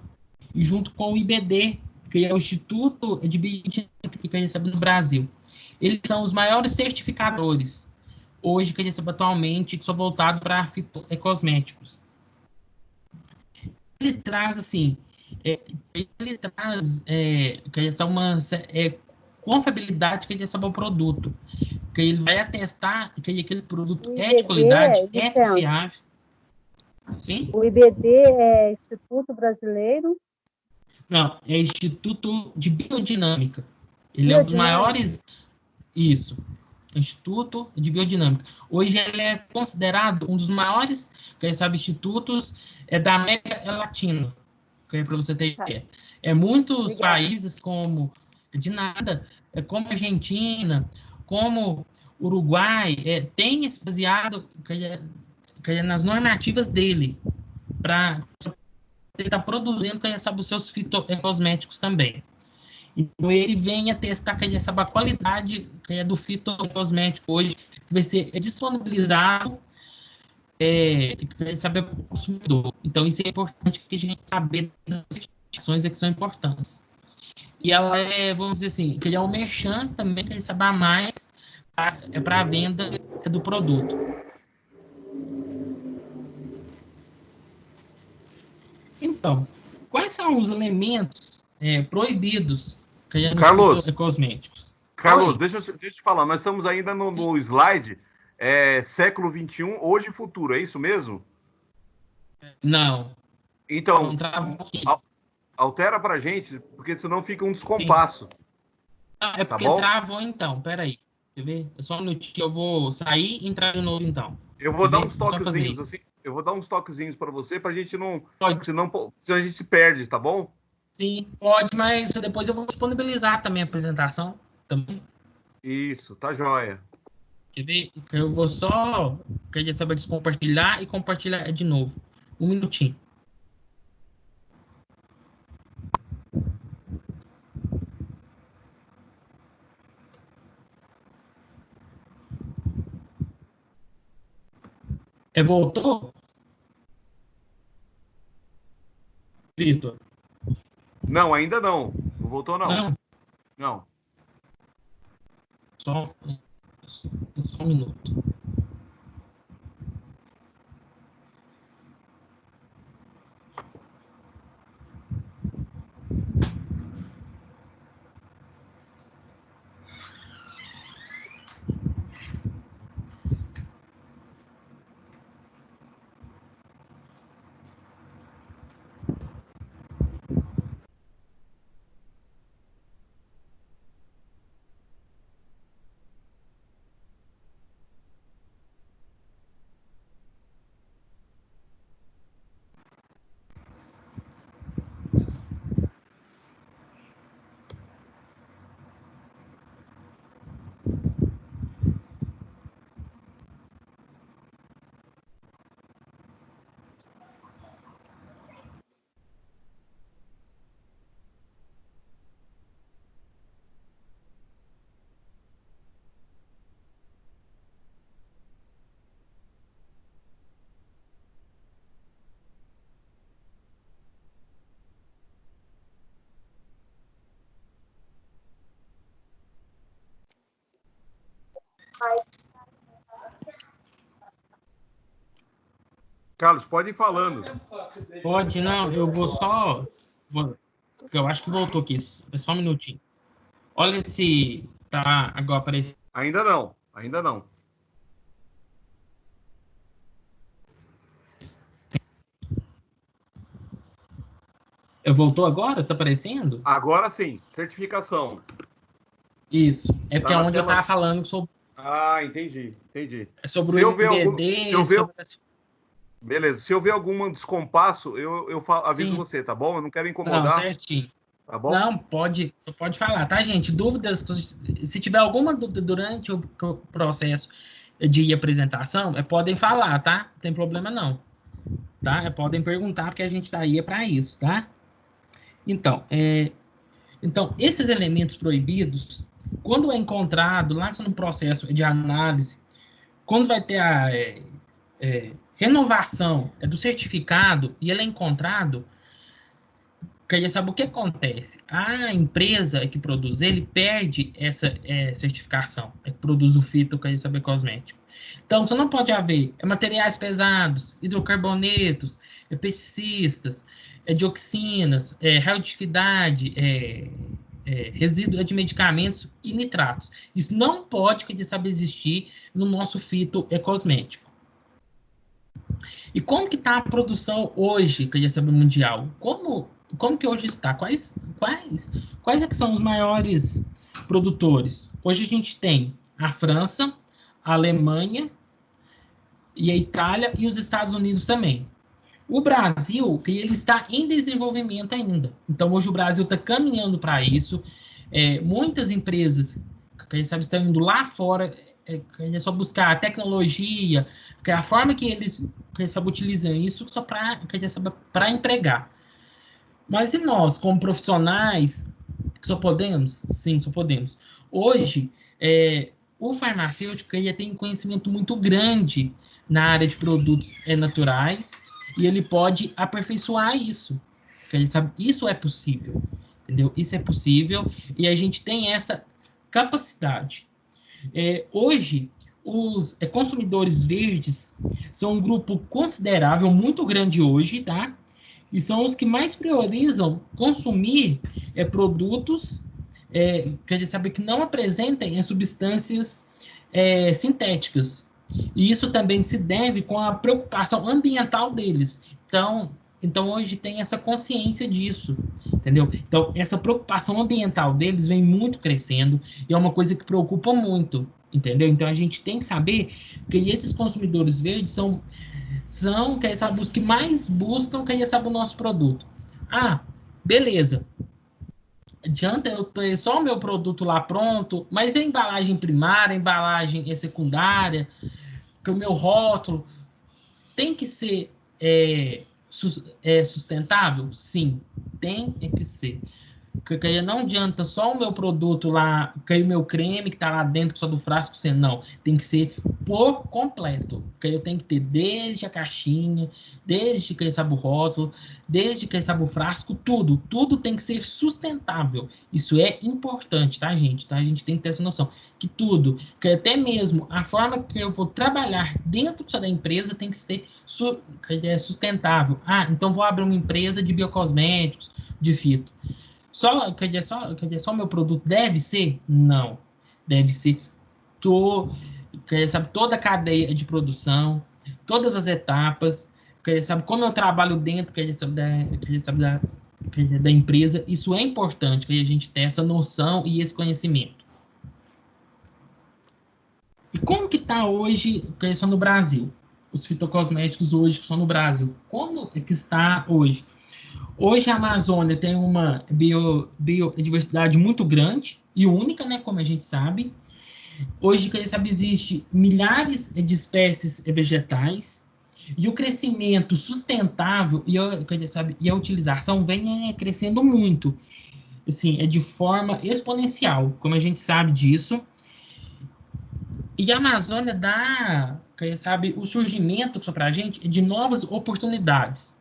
e junto com o IBD, que é o Instituto de Bioética que recebe no Brasil. Eles são os maiores certificadores, hoje, que recebe atualmente, que são voltados para cosméticos. Ele traz, assim, Ele traz confiabilidade que ele sabe o produto, que ele vai atestar que aquele produto é de qualidade, é confiável. Sim? O IBD é Instituto Brasileiro? Não, é Instituto de Biodinâmica. Ele é um dos maiores... Isso. Instituto de Biodinâmica. Hoje ele é considerado um dos maiores, institutos da América Latina. Para você ter ideia. Muitos países como como Argentina, como Uruguai, tem esse baseado nas normativas dele para ele estar produzindo os seus fitocosméticos também. Então, ele vem a testar a qualidade do fitocosmético hoje, que vai ser disponibilizado para o consumidor. Então, isso é importante que a gente saber das certificações que são importantes. E ela vamos dizer assim, que ele é o merchan também, que ele sabe mais para a venda do produto. Então, quais são os elementos proibidos Carlos, cosméticos? Carlos, deixa eu te falar, nós estamos ainda no slide século XXI, hoje e futuro, é isso mesmo? Não. Então, altera pra gente, porque senão fica um descompasso. É porque travou então, peraí. Quer ver? Só um minutinho, eu vou sair e entrar de novo então. Eu vou dar uns toquezinhos assim, eu vou dar uns toquezinhos para você, pra gente não... Senão a gente se perde, tá bom? Sim, pode, mas depois eu vou disponibilizar também a apresentação. Também. Isso, tá joia. Quer ver? Eu vou só... Queria saber descompartilhar e compartilhar de novo. Um minutinho. Voltou? Vitor? Não, ainda não. Não voltou, não. Não. Só um minuto. Carlos, pode ir falando. Pode, não, eu vou só... eu acho que voltou aqui, é só um minutinho. Olha se tá agora aparecendo. Ainda não, ainda não. Voltou agora? Tá aparecendo? Agora sim, certificação. Isso, é porque é onde eu tava falando sobre... Ah, entendi. É sobre o IBD... Beleza, se eu ver algum descompasso, eu aviso você, tá bom? Eu não quero incomodar. Não, certinho. Tá bom? Não, pode falar, tá, gente? Dúvidas, se tiver alguma dúvida durante o processo de apresentação, podem falar, tá? Não tem problema não. Tá? Podem perguntar, porque a gente tá aí para isso, tá? Então, esses elementos proibidos, quando é encontrado lá no processo de análise, quando vai ter a renovação do certificado e ele é encontrado, queria saber o que acontece. A empresa que produz ele perde essa certificação, que produz o fito, queria saber, cosmético. Então, você não pode haver materiais pesados, hidrocarbonetos, pesticidas, dioxinas, radioatividade, resíduo de medicamentos e nitratos. Isso não pode, que a gente sabe, existir no nosso fitocosmético. E como que está a produção hoje, que a gente sabe, mundial? Como que hoje está? Quais é que são os maiores produtores? Hoje a gente tem a França, a Alemanha e a Itália e os Estados Unidos também. O Brasil, que ele está em desenvolvimento ainda. Então, hoje o Brasil está caminhando para isso. Muitas empresas, que a gente sabe, estão indo lá fora, é só buscar a tecnologia, que é a forma que eles sabem, utilizam isso só para empregar. Mas e nós, como profissionais, só podemos? Sim, só podemos. Hoje, o farmacêutico ele tem um conhecimento muito grande na área de produtos naturais e ele pode aperfeiçoar isso. Ele sabe, isso é possível, entendeu? Isso é possível e a gente tem essa capacidade. Hoje, os consumidores verdes são um grupo considerável, muito grande hoje, tá? E são os que mais priorizam consumir produtos que a gente sabe que não apresentem substâncias sintéticas. E isso também se deve com a preocupação ambiental deles. Então hoje tem essa consciência disso, entendeu? Então, essa preocupação ambiental deles vem muito crescendo e é uma coisa que preocupa muito, entendeu? Então, a gente tem que saber que esses consumidores verdes são quem sabe, os que mais buscam, quem sabe, o nosso produto. Ah, beleza. Adianta eu ter só o meu produto lá pronto, mas a embalagem primária, a embalagem secundária, que o meu rótulo tem que ser sustentável? Sim, tem que ser. Porque não adianta só o meu produto lá, o meu creme que está lá dentro só do frasco, não. Tem que ser por completo. Porque eu tenho que ter desde a caixinha, desde que sabe o rótulo, desde que sabe o frasco, tudo. Tudo tem que ser sustentável. Isso é importante, tá, gente? Tá? A gente tem que ter essa noção. Que tudo, que até mesmo a forma que eu vou trabalhar dentro da empresa tem que ser sustentável. Ah, então vou abrir uma empresa de biocosméticos, de fito. Só o meu produto deve ser? Não. Deve ser toda a cadeia de produção, todas as etapas, sabe como eu trabalho dentro da empresa. Isso é importante, que a gente tenha essa noção e esse conhecimento. E como que está hoje a questão no Brasil? Os fitocosméticos hoje que estão no Brasil. Como é que está hoje? Hoje a Amazônia tem uma biodiversidade muito grande e única, né, como a gente sabe. Hoje, existe milhares de espécies vegetais e o crescimento sustentável e a utilização vem crescendo muito. Assim, de forma exponencial, como a gente sabe disso. E a Amazônia dá, o surgimento para a gente de novas oportunidades.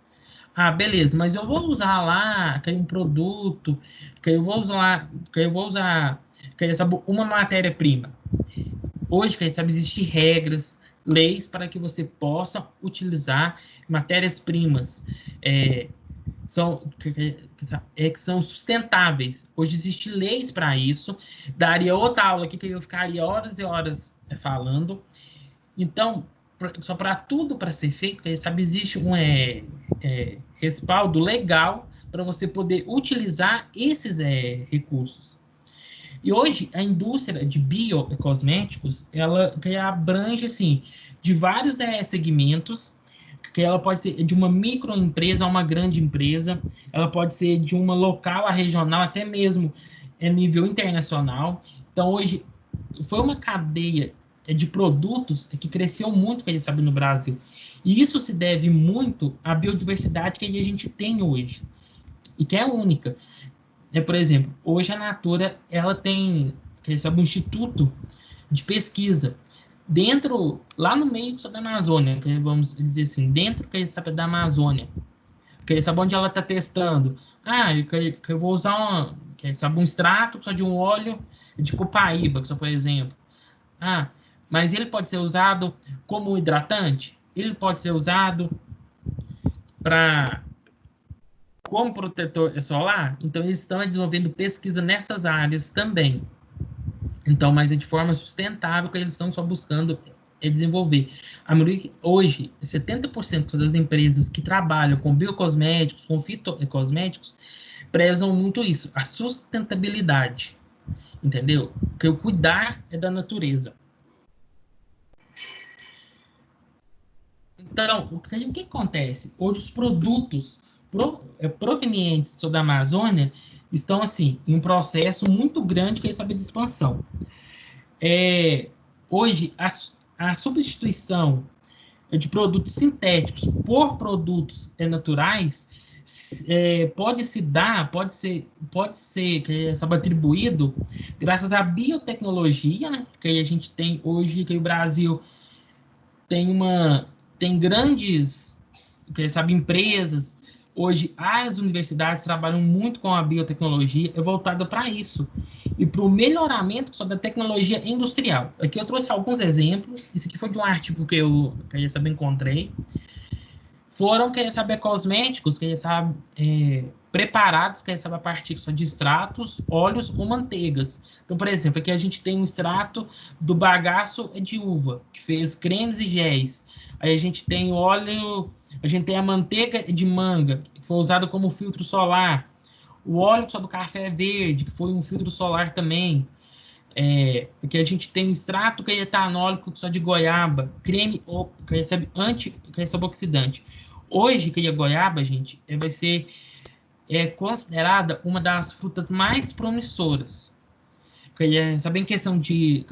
Ah, beleza, mas eu vou usar lá um produto, eu vou usar uma matéria-prima. Hoje, existem regras, leis para que você possa utilizar matérias-primas que são sustentáveis. Hoje existem leis para isso. Daria outra aula aqui que eu ficaria horas e horas falando. Então, só para tudo para ser feito, existe um respaldo legal para você poder utilizar esses recursos. E hoje a indústria de biocosméticos ela abrange assim, de vários segmentos, que ela pode ser de uma microempresa a uma grande empresa, ela pode ser de uma local a regional, até mesmo a nível internacional. Então hoje foi uma cadeia de produtos que cresceu muito, que a gente sabe, no Brasil. E isso se deve muito à biodiversidade que a gente tem hoje, e que é única. Por exemplo, hoje a Natura ela tem um instituto de pesquisa lá no meio da Amazônia, vamos dizer assim, dentro da Amazônia, onde ela está testando. Eu vou usar um extrato só de um óleo de copaíba, por exemplo. Mas ele pode ser usado como hidratante? Ele pode ser usado para como protetor solar, então eles estão desenvolvendo pesquisa nessas áreas também. Então, mas é de forma sustentável que eles estão só buscando desenvolver. Hoje, 70% das empresas que trabalham com biocosméticos, com fitocosméticos, prezam muito isso, a sustentabilidade, entendeu? Porque o cuidar é da natureza. Então, o que acontece? Hoje os produtos provenientes da Amazônia estão, assim, em um processo muito grande que é de expansão. Hoje, a substituição de produtos sintéticos por produtos naturais pode ser atribuído graças à biotecnologia, né, que a gente tem hoje, que o Brasil tem grandes, empresas. Hoje, as universidades trabalham muito com a biotecnologia, é voltada para isso. E para o melhoramento só da tecnologia industrial. Aqui eu trouxe alguns exemplos. Isso aqui foi de um artigo que eu encontrei. Foram, cosméticos, preparados, a partir só de extratos, óleos ou manteigas. Então, por exemplo, aqui a gente tem um extrato do bagaço de uva, que fez cremes e géis. Aí a gente tem o óleo, a gente tem a manteiga de manga, que foi usada como filtro solar. O óleo só do café verde, que foi um filtro solar também. Aqui a gente tem o extrato que é etanólico só de goiaba, creme que recebe oxidante. Hoje, que a goiaba, gente, vai ser considerada uma das frutas mais promissoras. Em questão de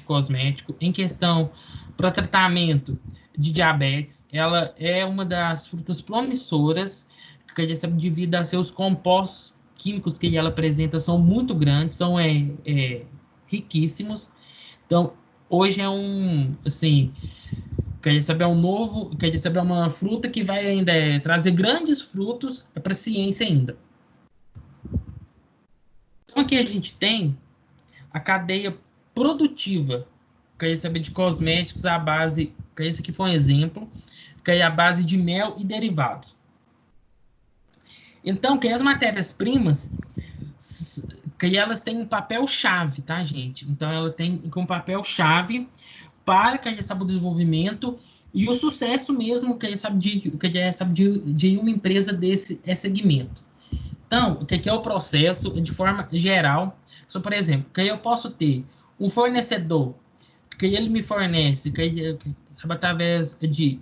cosmético, em questão para tratamento de diabetes, ela é uma das frutas promissoras, devido a seus compostos químicos que ela apresenta são muito grandes, são riquíssimos. Então, hoje é é uma fruta que vai ainda trazer grandes frutos para a ciência ainda. Então, aqui a gente tem a cadeia produtiva, de cosméticos à base, esse aqui foi um exemplo, que é a base de mel e derivados. Então, que as matérias-primas, que elas têm um papel-chave, tá, gente? Então, ela tem um papel-chave para o desenvolvimento e o sucesso mesmo, de uma empresa desse segmento. Então, o que é o processo de forma geral? Só, por exemplo, que eu posso ter um fornecedor que ele me fornece, através de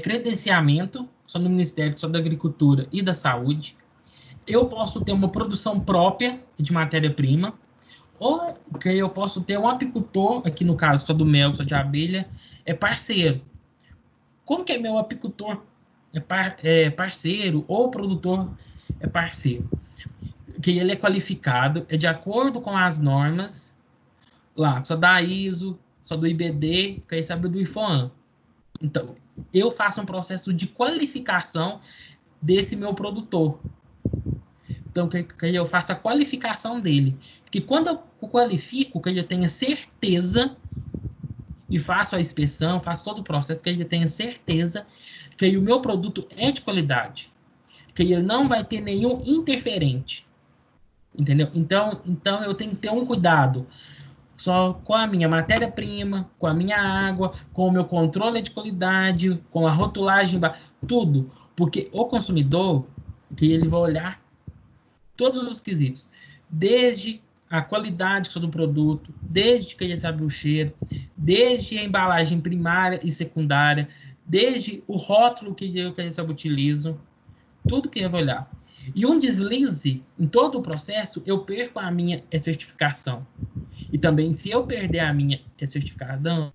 credenciamento, só no Ministério da Agricultura e da Saúde. Eu posso ter uma produção própria de matéria-prima, ou que eu posso ter um apicultor, aqui no caso do mel, de abelha, parceiro. Como que é meu apicultor parceiro, ou produtor parceiro? Que ele é qualificado, de acordo com as normas, lá, só da ISO, só do IBD, que aí sabe do IFOAM. Então, eu faço um processo de qualificação desse meu produtor. Então, que eu faço a qualificação dele. Porque quando eu qualifico, que eu tenha certeza e faço a inspeção, faço todo o processo, que eu tenha certeza que o meu produto é de qualidade. Que ele não vai ter nenhum interferente. Entendeu? Então eu tenho que ter um cuidado só com a minha matéria-prima, com a minha água, com o meu controle de qualidade, com a rotulagem, tudo. Porque o consumidor, que ele vai olhar todos os quesitos, desde a qualidade do produto, desde que ele sabe o cheiro, desde a embalagem primária e secundária, desde o rótulo que ele sabe utilizo, tudo que ele vai olhar. E um deslize em todo o processo, eu perco a minha certificação. E também, se eu perder a minha certificação,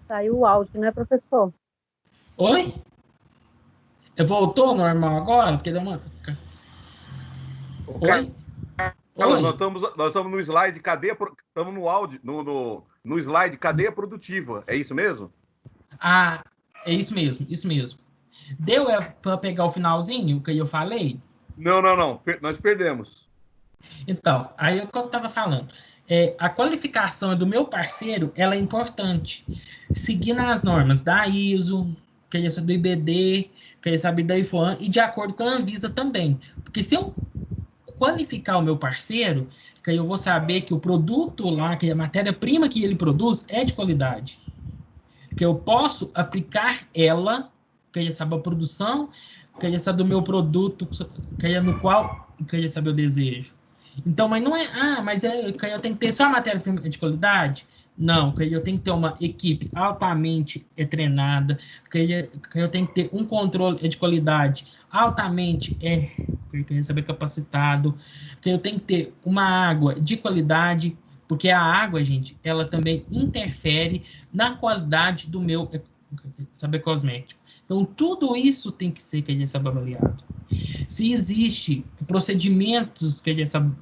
saiu o áudio, né, professor? Oi? Voltou ao normal agora? Porque deu uma... Oi? Carlos, nós estamos no slide cadeia, estamos no áudio, no slide cadeia produtiva, é isso mesmo? Ah, é isso mesmo, isso mesmo. Deu para pegar o finalzinho que eu falei? Não, nós perdemos. Então, aí é o que eu estava falando. A qualificação do meu parceiro, ela é importante. Seguindo as normas da ISO, que é do IBD, que é sabe da IFOAM, e de acordo com a Anvisa também. Porque se eu qualificar o meu parceiro, que aí eu vou saber que o produto lá, que a matéria-prima que ele produz é de qualidade. Que eu posso aplicar ela, que aí sabe a produção, que aí sabe do meu produto, que aí no qual, que aí sabe o desejo. Então, mas não é, mas que eu tenho que ter só a matéria-prima de qualidade? Não, que eu tenho que ter uma equipe altamente treinada, que eu tenho que ter um controle de qualidade altamente que saber capacitado, que eu tenho que ter uma água de qualidade, porque a água, gente, ela também interfere na qualidade do meu saber cosmético. Então, tudo isso tem que ser que a gente sabe avaliado. Se existe procedimentos que a gente sabe,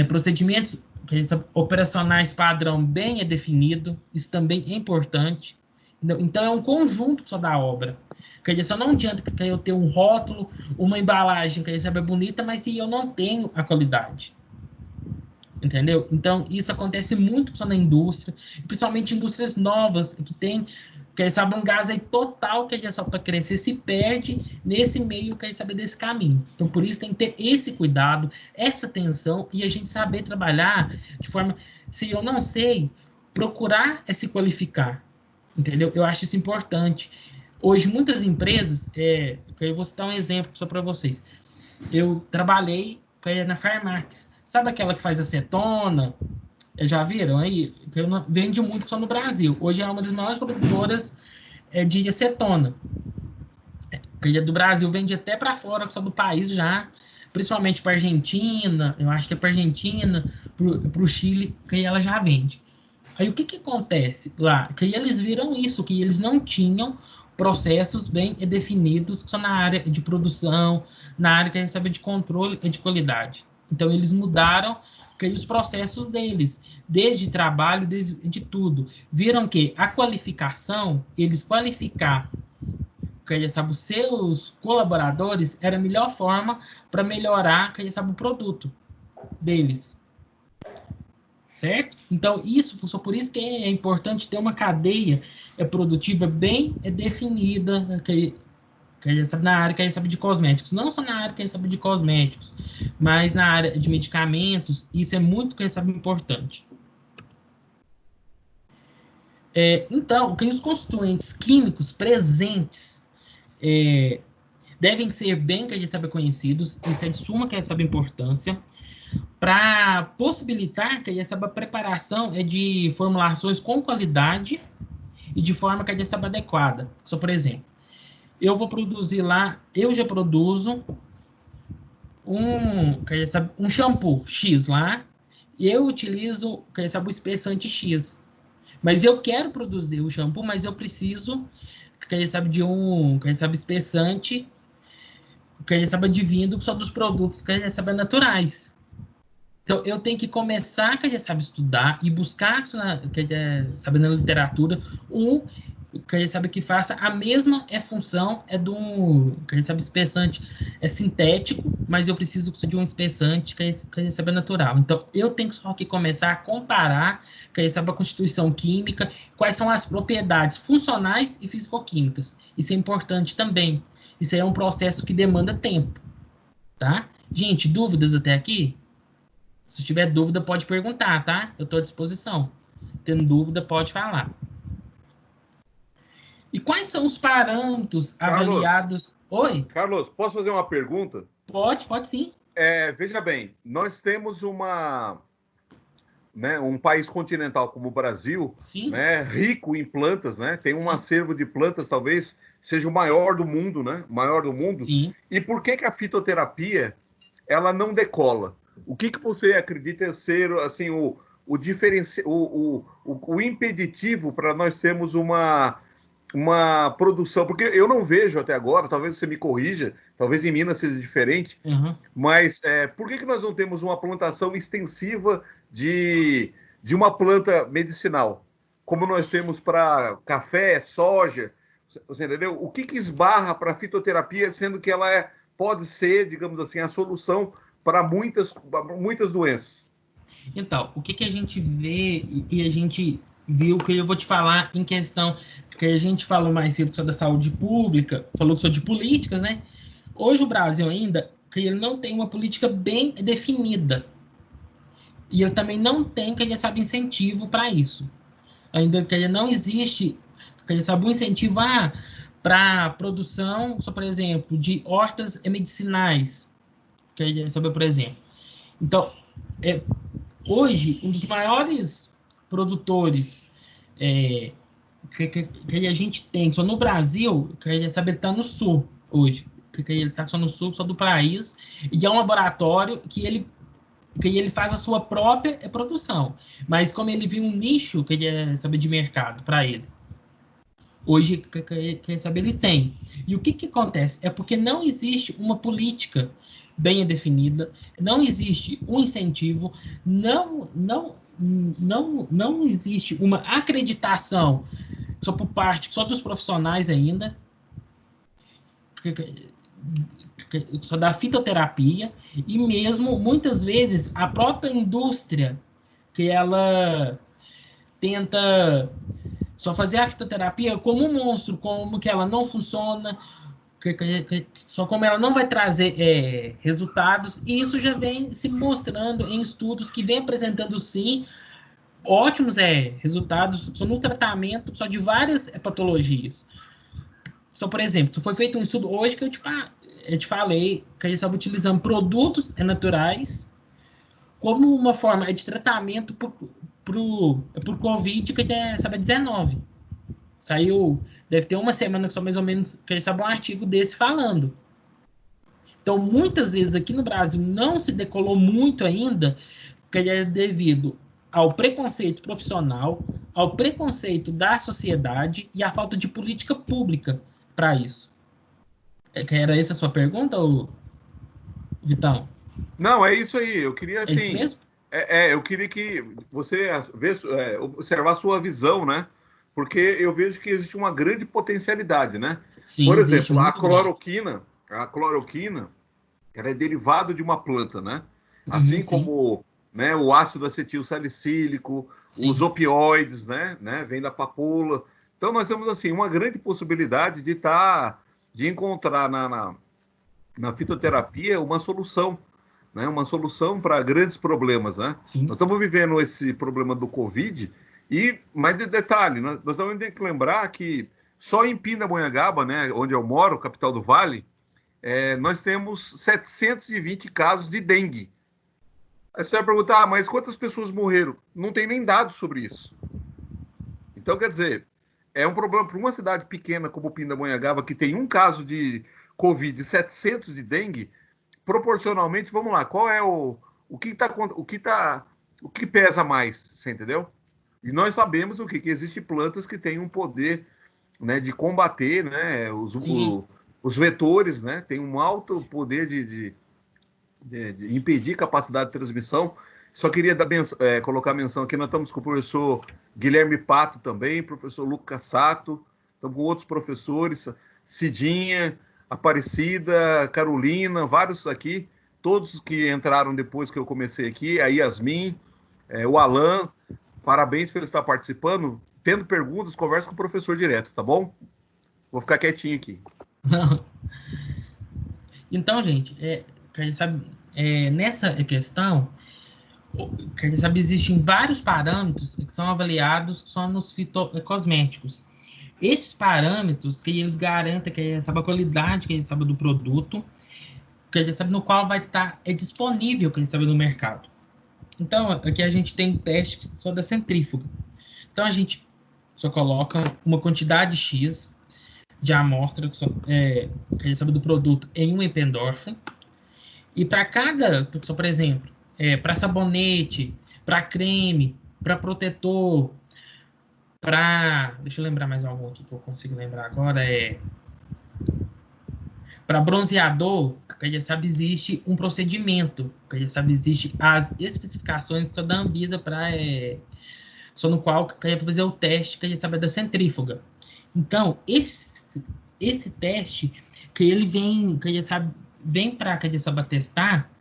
procedimentos que a gente sabe, operacionais padrão bem definido, isso também é importante. Então, é um conjunto só da obra. Quer dizer, só não adianta que eu tenha um rótulo, uma embalagem que a gente sabe é bonita, mas se eu não tenho a qualidade. Entendeu? Então, isso acontece muito só na indústria, principalmente indústrias novas, que tem, que eles sabem, um gás aí total, que é só para crescer, se perde nesse meio, que eles sabem desse caminho. Então, por isso tem que ter esse cuidado, essa atenção, e a gente saber trabalhar de forma, se eu não sei, procurar se qualificar. Entendeu? Eu acho isso importante. Hoje, muitas empresas, eu vou citar um exemplo só para vocês. Eu trabalhei na Farmax. Sabe aquela que faz acetona? Já viram aí? Que vende muito só no Brasil. Hoje é uma das maiores produtoras de acetona. Que do Brasil vende até para fora, só do país já. Principalmente para Argentina. Eu acho que é para Argentina, para o Chile, que ela já vende. Aí o que acontece lá? Que eles viram isso, que eles não tinham processos bem definidos só na área de produção, na área que a gente sabe de controle e de qualidade. Então, eles mudaram os processos deles, desde trabalho, desde tudo. Viram que a qualificação, eles qualificar sabe, os seus colaboradores era a melhor forma para melhorar sabe, o produto deles. Certo? Então, só por isso que é importante ter uma cadeia produtiva bem definida, que sabe, na área que a gente sabe de cosméticos, não só na área que a gente sabe de cosméticos, mas na área de medicamentos, isso é muito que a gente sabe importante. Então, que os constituintes químicos presentes devem ser bem que a gente sabe conhecidos, isso é de suma que a gente sabe importância, para possibilitar que a gente sabe a preparação de formulações com qualidade e de forma que a gente sabe adequada. Só, por exemplo, eu vou produzir lá, eu já produzo um shampoo X lá, e eu utilizo, sabe, o espessante X. Mas eu quero produzir o shampoo, mas eu preciso, sabe, de sabe, espessante, sabe, advindo só dos produtos, sabe, naturais. Então, eu tenho que começar, sabe, estudar e buscar, sabe, na literatura, sabe, que faça a mesma função sabe, espessante sintético, mas eu preciso de um espessante que sabe, natural. Então, eu tenho só que começar a comparar, sabe, a constituição química, quais são as propriedades funcionais e fisicoquímicas. Isso é importante também. Isso aí é um processo que demanda tempo, tá? Gente, dúvidas até aqui? Se tiver dúvida, pode perguntar, tá? Eu estou à disposição. Tendo dúvida, pode falar. E quais são os parâmetros avaliados? Oi? Carlos, posso fazer uma pergunta? Pode sim. Veja bem, nós temos um país continental como o Brasil, né, rico em plantas, né? Tem um acervo de plantas, talvez seja o maior do mundo, né? Maior do mundo. Sim. E por que a fitoterapia ela não decola? O que você acredita ser assim o impeditivo para nós termos uma produção? Porque eu não vejo até agora, talvez você me corrija, talvez em Minas seja diferente, mas por que nós não temos uma plantação extensiva de uma planta medicinal, como nós temos para café, soja? Você entendeu? O que esbarra para a fitoterapia, sendo que ela pode ser, digamos assim, a solução para muitas doenças? Então, o que a gente vê e a gente viu, que eu vou te falar em questão, que a gente falou mais cedo sobre a saúde pública, falou sobre políticas, né? Hoje o Brasil ainda, que ele não tem uma política bem definida. E ele também não tem, que ele sabe, incentivo para isso. Ainda que ele não existe, que ele sabe, um incentivo para a produção, só por exemplo, de hortas medicinais, que ele sabe, por exemplo. Então, hoje, um dos maiores produtores que a gente tem só no Brasil, que ele sabe, ele está no sul hoje, que ele está só no sul, só do país, e é um laboratório que ele faz a sua própria produção, mas como ele viu um nicho que ele sabe de mercado para ele, hoje quer saber, ele tem. E o que acontece? É porque não existe uma política bem definida, não existe um incentivo, não existe uma acreditação só por parte só dos profissionais ainda, só da fitoterapia, e mesmo muitas vezes a própria indústria, que ela tenta só fazer a fitoterapia como um monstro, como que ela não funciona, só como ela não vai trazer resultados, e isso já vem se mostrando em estudos que vem apresentando, sim, ótimos resultados só no tratamento só de várias patologias. Só, por exemplo, se foi feito um estudo hoje que eu te falei que a gente estava utilizando produtos naturais como uma forma de tratamento por Covid, que é, sabe, 19. Saiu, deve ter uma semana que só mais ou menos, que a gente sabe, um artigo desse falando. Então, muitas vezes aqui no Brasil não se decolou muito ainda, que é devido ao preconceito profissional, ao preconceito da sociedade e à falta de política pública para isso. Era essa a sua pergunta, Vitão? Não, é isso aí. Eu queria, assim... É isso mesmo? Eu queria que você observar a sua visão, né? Porque eu vejo que existe uma grande potencialidade, né? Sim, por exemplo, a grande. cloroquina, ela é derivado de uma planta, né? Assim como, né, o ácido acetil salicílico, os opioides, né? Vem da papoula. Então nós temos, assim, uma grande possibilidade de encontrar na fitoterapia uma solução, né? Uma solução para grandes problemas, né? Sim. Nós estamos vivendo esse problema do Covid mas de detalhe, nós vamos ter que lembrar que só em Pindamonhangaba, né, onde eu moro, capital do Vale, nós temos 720 casos de dengue. Aí você vai perguntar, mas quantas pessoas morreram? Não tem nem dados sobre isso. Então, quer dizer, é um problema para uma cidade pequena como Pindamonhangaba, que tem um caso de Covid e 700 de dengue. Proporcionalmente, vamos lá, qual é o que pesa mais, você entendeu? E nós sabemos que existe plantas que têm um poder, né, de combater, né, os vetores, né, tem um alto poder de impedir capacidade de transmissão. Só queria colocar menção aqui, nós estamos com o professor Guilherme Pato também, professor Lucas Sato, estamos com outros professores, Cidinha, Aparecida, Carolina, vários aqui, todos que entraram depois que eu comecei aqui, a Yasmin, o Alan, parabéns por ele estar participando. Tendo perguntas, conversa com o professor direto, tá bom? Vou ficar quietinho aqui. Então, gente, sabe, nessa questão, sabe, existem vários parâmetros que são avaliados só nos fitocosméticos. Esses parâmetros que eles garantem que sabe a qualidade, que eles sabem do produto, que eles sabem no qual vai estar disponível, que eles sabem no mercado. Então, aqui a gente tem um teste só da centrífuga. Então, a gente só coloca uma quantidade X de amostra, que a gente sabe do produto, em um Eppendorf. E para cada, só por exemplo, para sabonete, para creme, para protetor, deixa eu lembrar mais algum aqui que eu consigo lembrar agora, para bronzeador, que a gente sabe existe um procedimento, que a gente sabe existe as especificações da Anvisa só no qual que a gente vai fazer o teste, que a gente sabe da centrífuga. Então, esse teste, que ele vem, que a gente sabe, vem para que a gente sabe testar,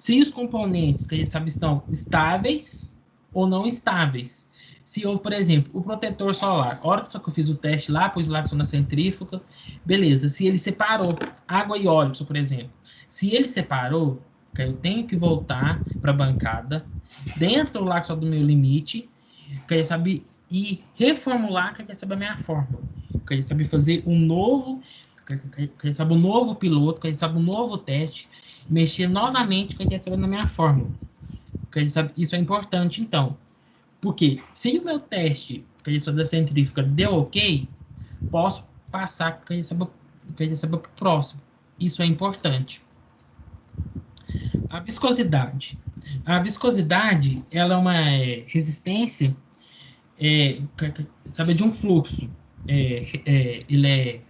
se os componentes que a gente sabe estão estáveis ou não estáveis. Se houve, por exemplo, o protetor solar, a hora que eu fiz o teste lá, pus lá na centrífuga, beleza. Se ele separou água e óleo, por exemplo, se ele separou, eu tenho que voltar para a bancada, dentro lá do meu limite, que a sabe, e reformular, que a sabe a minha fórmula, que a sabe fazer um novo, que a sabe um novo piloto, que a sabe um novo teste, mexer novamente, que a sabe na minha fórmula, que a sabe, isso é importante, então. Porque se o meu teste da centrífuga deu ok, posso passar para o próximo. Isso é importante. A viscosidade. A viscosidade, ela é uma resistência, sabe, de um fluxo. Ele é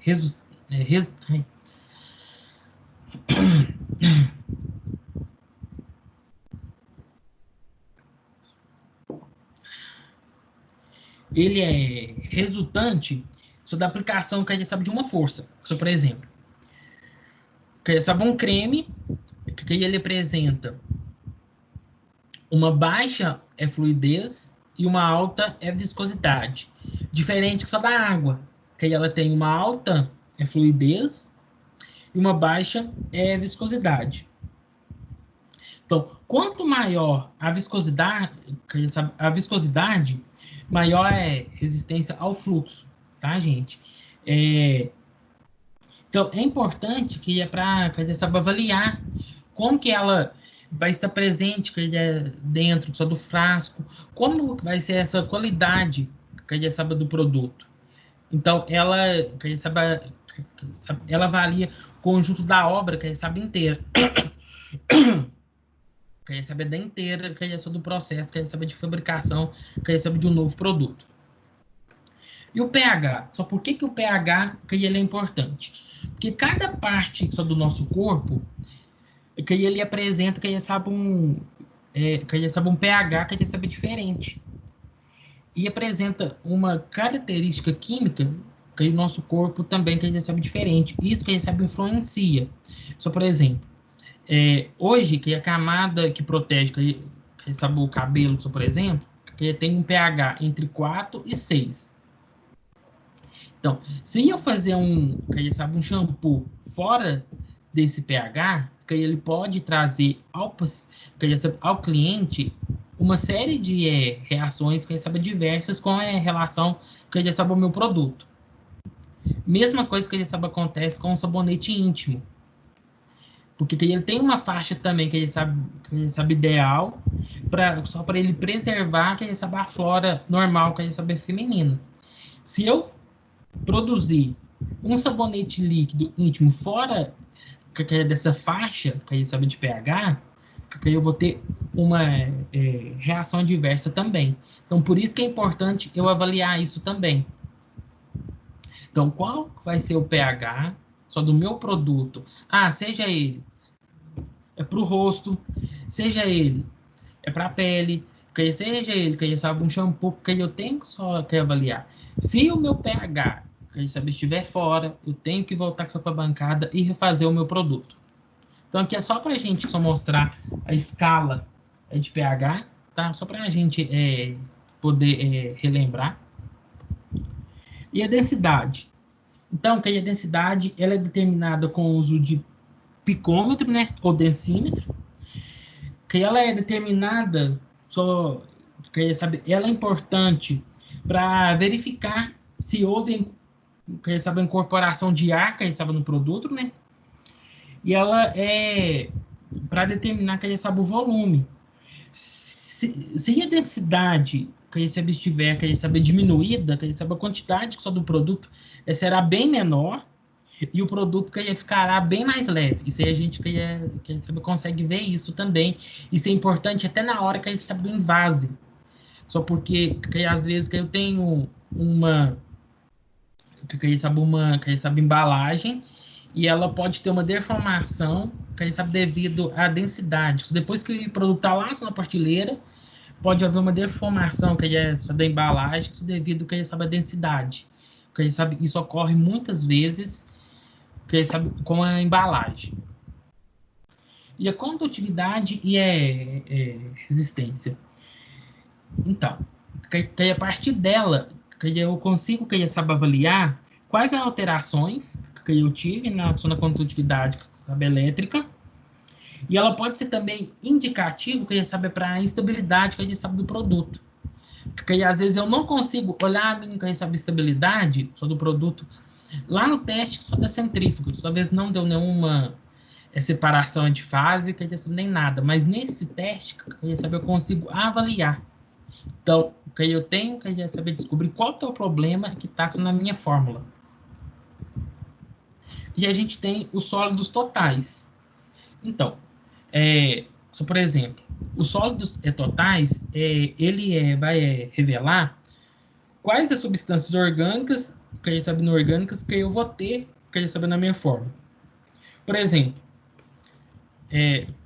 ele é resultante só da aplicação que a gente sabe de uma força. Só, por exemplo, que a gente sabe um creme que ele apresenta uma baixa fluidez e uma alta viscosidade. Diferente só da água, que ela tem uma alta fluidez e uma baixa viscosidade. Então, quanto maior a viscosidade, maior é resistência ao fluxo, tá, gente? Então, é importante que para que a gente saiba avaliar como que ela vai estar presente dentro só do frasco, como vai ser essa qualidade que a gente sabe do produto. Então, ela avalia o conjunto da obra que a gente sabe inteira. Que a gente sabe da inteira, que a gente sabe do processo, que a gente sabe de fabricação, que a gente sabe de um novo produto. E o pH? Só por que o pH que ele é importante? Porque cada parte só do nosso corpo que ele apresenta, que a gente sabe um pH que a gente sabe diferente. E apresenta uma característica química que o nosso corpo também que a gente sabe diferente. Isso que a gente sabe influencia. Só, por exemplo, hoje, que a camada que protege, que sabe o cabelo, por exemplo, que tem um pH entre 4 e 6. Então, se eu fazer um shampoo fora desse pH, que ele pode trazer ao cliente uma série de reações que ele sabe diversas com a relação que ele sabe ao meu produto. Mesma coisa que ele sabe acontece com o sabonete íntimo. Porque ele tem uma faixa também que ele sabe ideal, só para ele preservar que ele sabe a flora normal, que ele sabe feminina. Se eu produzir um sabonete líquido íntimo fora dessa faixa, que ele sabe de pH, que eu vou ter uma reação adversa também. Então, por isso que é importante eu avaliar isso também. Então, qual vai ser o pH só do meu produto? Seja ele para o rosto, seja ele para a pele, seja ele que sabe um shampoo, que eu tenho só que avaliar. Se o meu pH que sabe estiver fora, eu tenho que voltar só para a bancada e refazer o meu produto. Então aqui é só para a gente só mostrar a escala de pH, tá? Só para a gente poder relembrar. E a densidade. Então, que a densidade ela é determinada com o uso de picômetro, né, ou densímetro, que ela é determinada ela é importante para verificar se houve a incorporação de ar no produto, né? E ela é para determinar o volume. Se a densidade estiver diminuída, a quantidade só do produto será bem menor e o produto ficará bem mais leve. Isso aí a gente consegue ver isso também. Isso é importante até na hora que a gente sabe do invase. Só porque às vezes eu tenho uma embalagem e ela pode ter uma deformação devido à densidade. Depois que o produto está lá na prateleira, pode haver uma deformação da embalagem devido à densidade. Isso ocorre muitas vezes com a embalagem. e a condutividade e resistência. Então, que a partir dela, que eu consigo avaliar quais as alterações que eu tive na condutividade elétrica, e ela pode ser também indicativo, para a estabilidade do produto. Porque às vezes eu não consigo olhar a minha estabilidade só do produto lá no teste só da centrífuga, talvez não deu nenhuma separação de fase, nem nada, mas nesse teste eu consigo avaliar. Então, eu tenho que descobrir qual que é o problema que está na minha fórmula. E a gente tem os sólidos totais. Então, por exemplo, os sólidos totais, ele vai revelar quais as substâncias orgânicas, inorgânicas, que eu vou ter, na minha fórmula. Por exemplo,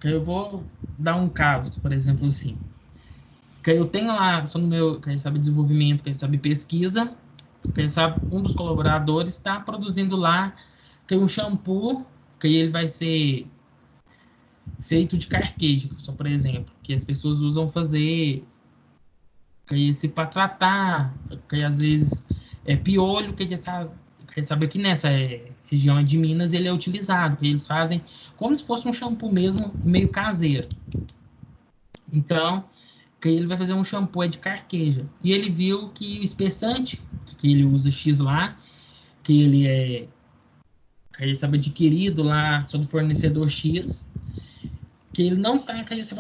eu vou dar um caso, por exemplo, assim, que eu tenho lá, só no meu, desenvolvimento, pesquisa, um dos colaboradores está produzindo lá um shampoo, que ele vai ser feito de carqueja, só por exemplo, que as pessoas usam fazer para tratar, que às vezes piolho, que sabe que nessa região de Minas ele é utilizado, que eles fazem como se fosse um shampoo mesmo, meio caseiro. Então, que ele vai fazer um shampoo de carqueja. E ele viu que o espessante que ele usa X lá, que ele adquirido lá só do fornecedor X, que ele não está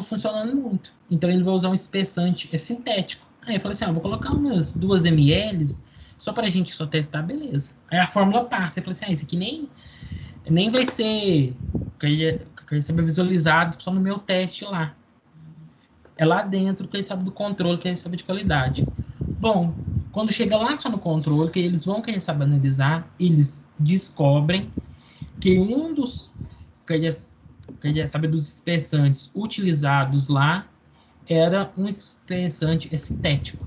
funcionando muito. Então, ele vai usar um espessante sintético. Aí eu falei assim, vou colocar umas 2 ml só para a gente só testar, beleza. Aí a fórmula passa. Eu falei assim, isso aqui nem vai ser visualizado só no meu teste lá. É lá dentro que ele sabe do controle, que ele sabe de qualidade. Bom, quando chega lá só no controle, que eles vão analisar, eles descobrem que um dos dos espessantes utilizados lá era um espessante sintético.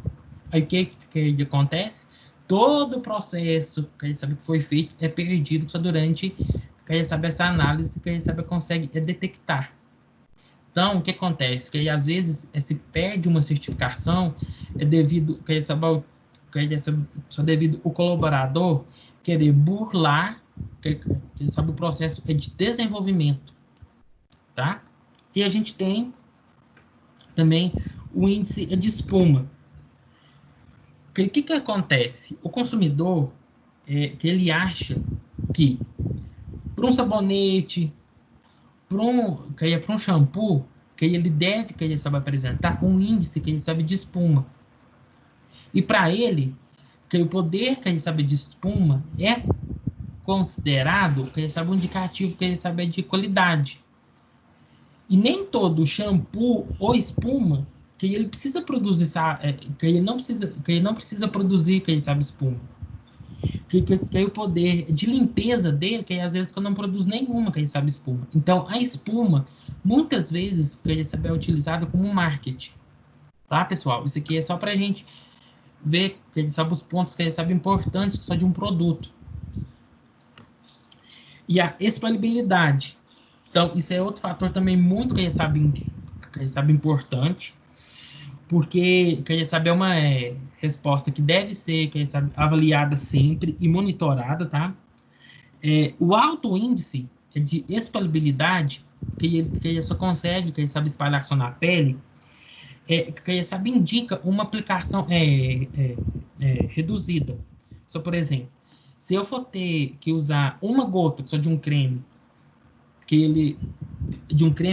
Aí o que acontece? Todo o processo que foi feito é perdido só durante essa análise que consegue detectar. Então, o que acontece? Que às vezes se perde uma certificação devido só devido o colaborador querer burlar o processo de desenvolvimento, tá? E a gente tem também o índice de espuma. O que acontece? O consumidor que ele acha que para um sabonete, para um shampoo, que ele deve apresentar um índice de espuma. E para ele, que o poder de espuma é considerado um indicativo de qualidade. E nem todo shampoo ou espuma que ele precisa produzir, que ele não precisa produzir espuma. Que o poder de limpeza dele, que às vezes não produz nenhuma, espuma. Então, a espuma, muitas vezes, é utilizada como marketing. Tá, pessoal? Isso aqui é só para a gente ver, os pontos importantes só de um produto. E a expelibilidade. Então, isso é outro fator também muito, importante, porque, é uma resposta que deve ser, avaliada sempre e monitorada, tá? O alto índice de expelibilidade, que ele só consegue, espalhar só na pele, indica uma aplicação reduzida. Só, por exemplo, se eu for ter que usar uma gota só de um creme,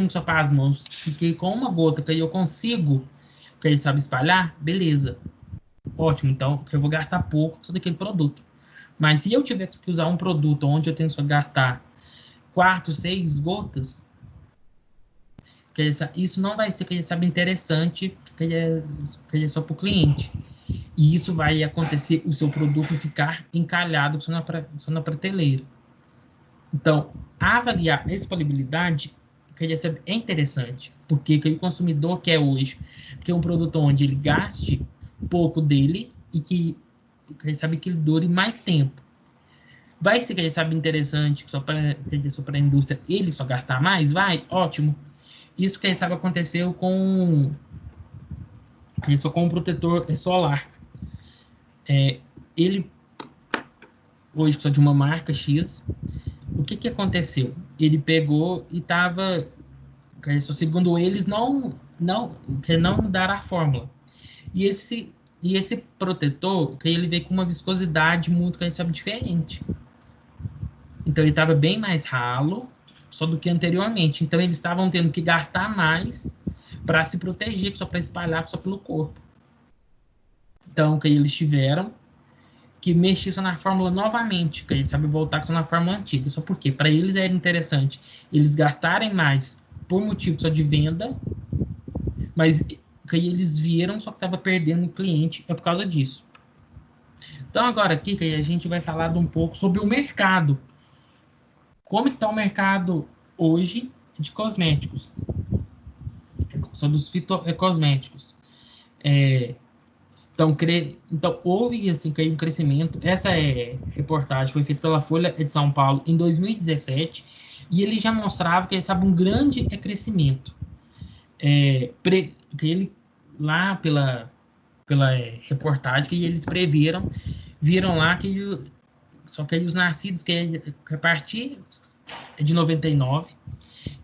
só para as mãos, que com uma gota que eu consigo, espalhar, beleza. Ótimo, então eu vou gastar pouco só daquele produto. Mas se eu tiver que usar um produto onde eu tenho que gastar 4, 6 gotas, isso não vai ser interessante, só para o cliente. E isso vai acontecer, o seu produto ficar encalhado só na prateleira. Então, avaliar a expelibilidade é interessante, porque o consumidor quer hoje que é um produto onde ele gaste pouco dele e que ele sabe que ele dure mais tempo. Vai ser, quem sabe, interessante só para a indústria ele só gastar mais? Vai, ótimo. Isso, quem sabe, aconteceu com o protetor solar. Ele, hoje, só de uma marca X, o que aconteceu? Ele pegou e estava, segundo eles, não mudaram a fórmula. E esse protetor, que ele veio com uma viscosidade muito, quem sabe, diferente. Então, ele estava bem mais ralo só do que anteriormente. Então, eles estavam tendo que gastar mais para se proteger, só para espalhar só pelo corpo. Então, que eles tiveram que mexer só na fórmula novamente, que eles sabem voltar só na fórmula antiga. Só porque para eles era interessante eles gastarem mais por motivo só de venda, mas que eles viram só que estava perdendo cliente é por causa disso. Então, agora aqui que a gente vai falar um pouco sobre o mercado. Como está o mercado hoje de cosméticos? Só dos fitocosméticos. Então, houve assim, um crescimento. Essa reportagem foi feita pela Folha de São Paulo em 2017 e ele já mostrava que ele sabe um grande crescimento. Que ele, lá pela reportagem, que eles viram lá que só que os nascidos que a partir de 99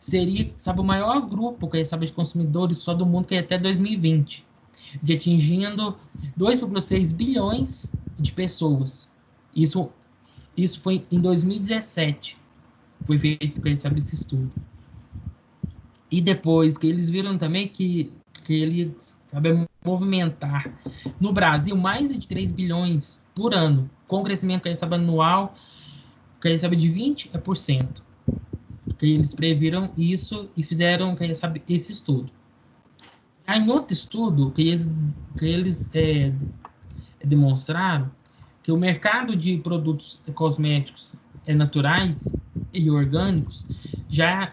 seria, sabe, o maior grupo que sabe de consumidores só do mundo que é até 2020. De atingindo 2,6 bilhões de pessoas. Isso foi em 2017. Foi feito, quem sabe, esse estudo. E depois que eles viram também que ele sabe movimentar no Brasil mais de 3 bilhões por ano, com crescimento, quem sabe, anual, quem sabe, de 20%. Que eles previram isso e fizeram, quem sabe, esse estudo. Em outro estudo, que eles demonstraram que o mercado de produtos cosméticos naturais e orgânicos já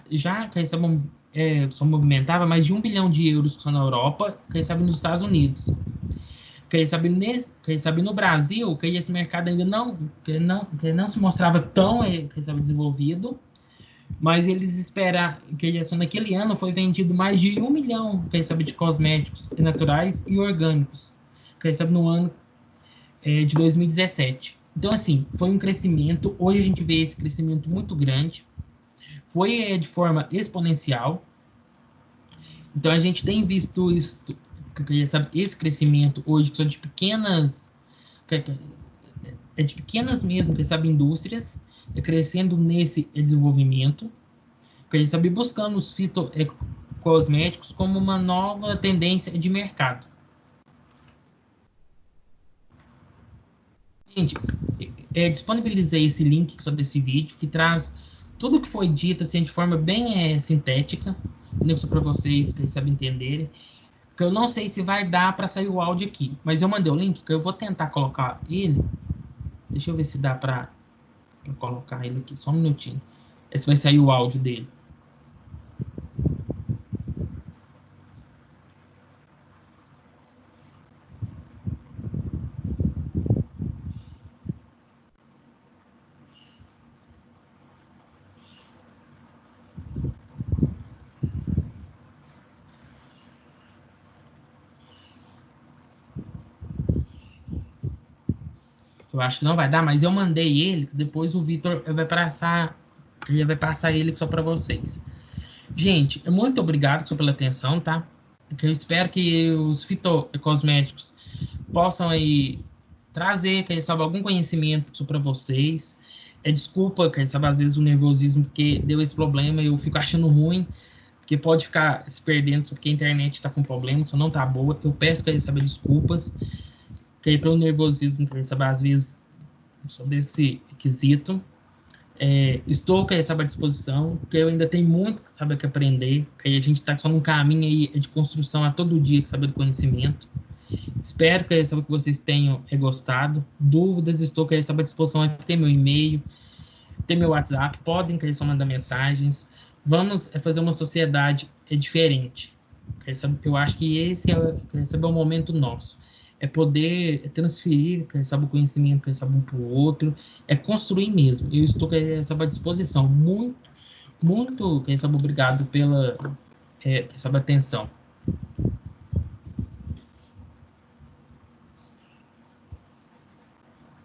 só movimentava mais de 1 bilhão de euros só na Europa, quem sabe nos Estados Unidos. Quem sabe no Brasil, que esse mercado ainda não se mostrava tão desenvolvido, mas eles esperam que só naquele ano foi vendido mais de 1 milhão, quem sabe, de cosméticos naturais e orgânicos, quem sabe no ano de 2017. Então, assim, foi um crescimento. Hoje a gente vê esse crescimento muito grande. Foi de forma exponencial. Então, a gente tem visto isso, sabe, esse crescimento hoje, que são de pequenas mesmo, quem sabe, indústrias, crescendo nesse desenvolvimento, quem sabe, buscando os fitocosméticos como uma nova tendência de mercado. Gente, disponibilizei esse link sobre esse vídeo, que traz tudo que foi dito assim, de forma bem sintética, só para vocês, quem sabe, entenderem. Que eu não sei se vai dar para sair o áudio aqui, mas eu mandei o link, que eu vou tentar colocar ele. Deixa eu ver se dá para colocar ele aqui, só um minutinho. Esse vai sair o áudio dele. Eu acho que não vai dar, mas eu mandei ele, depois o Vitor vai passar ele só para vocês. Gente, muito obrigado pela atenção, tá? Eu espero que os fitocosméticos possam aí trazer, quem sabe, algum conhecimento para vocês. Desculpa, quem sabe, às vezes o nervosismo, porque deu esse problema, eu fico achando ruim, porque pode ficar se perdendo, porque a internet está com problema, só não tá boa. Eu peço, quem sabe, desculpas, que aí pelo nervosismo, quem sabe, às vezes, só desse quesito. Estou, quem sabe, à disposição, porque eu ainda tenho muito, sabe, que aprender, que a gente está só num caminho aí de construção a todo dia, sabe, do conhecimento. Espero que vocês tenham gostado. Dúvidas, estou, quem sabe, à disposição. Aqui tem meu e-mail, tem meu WhatsApp, podem, quem só mandar mensagens. Vamos fazer uma sociedade diferente. Eu acho que esse é o momento nosso. é poder transferir, sabe, o conhecimento, sabe, um para o outro, é construir mesmo. Eu estou, sabe, à disposição. Muito, sabe, obrigado pela, sabe, atenção.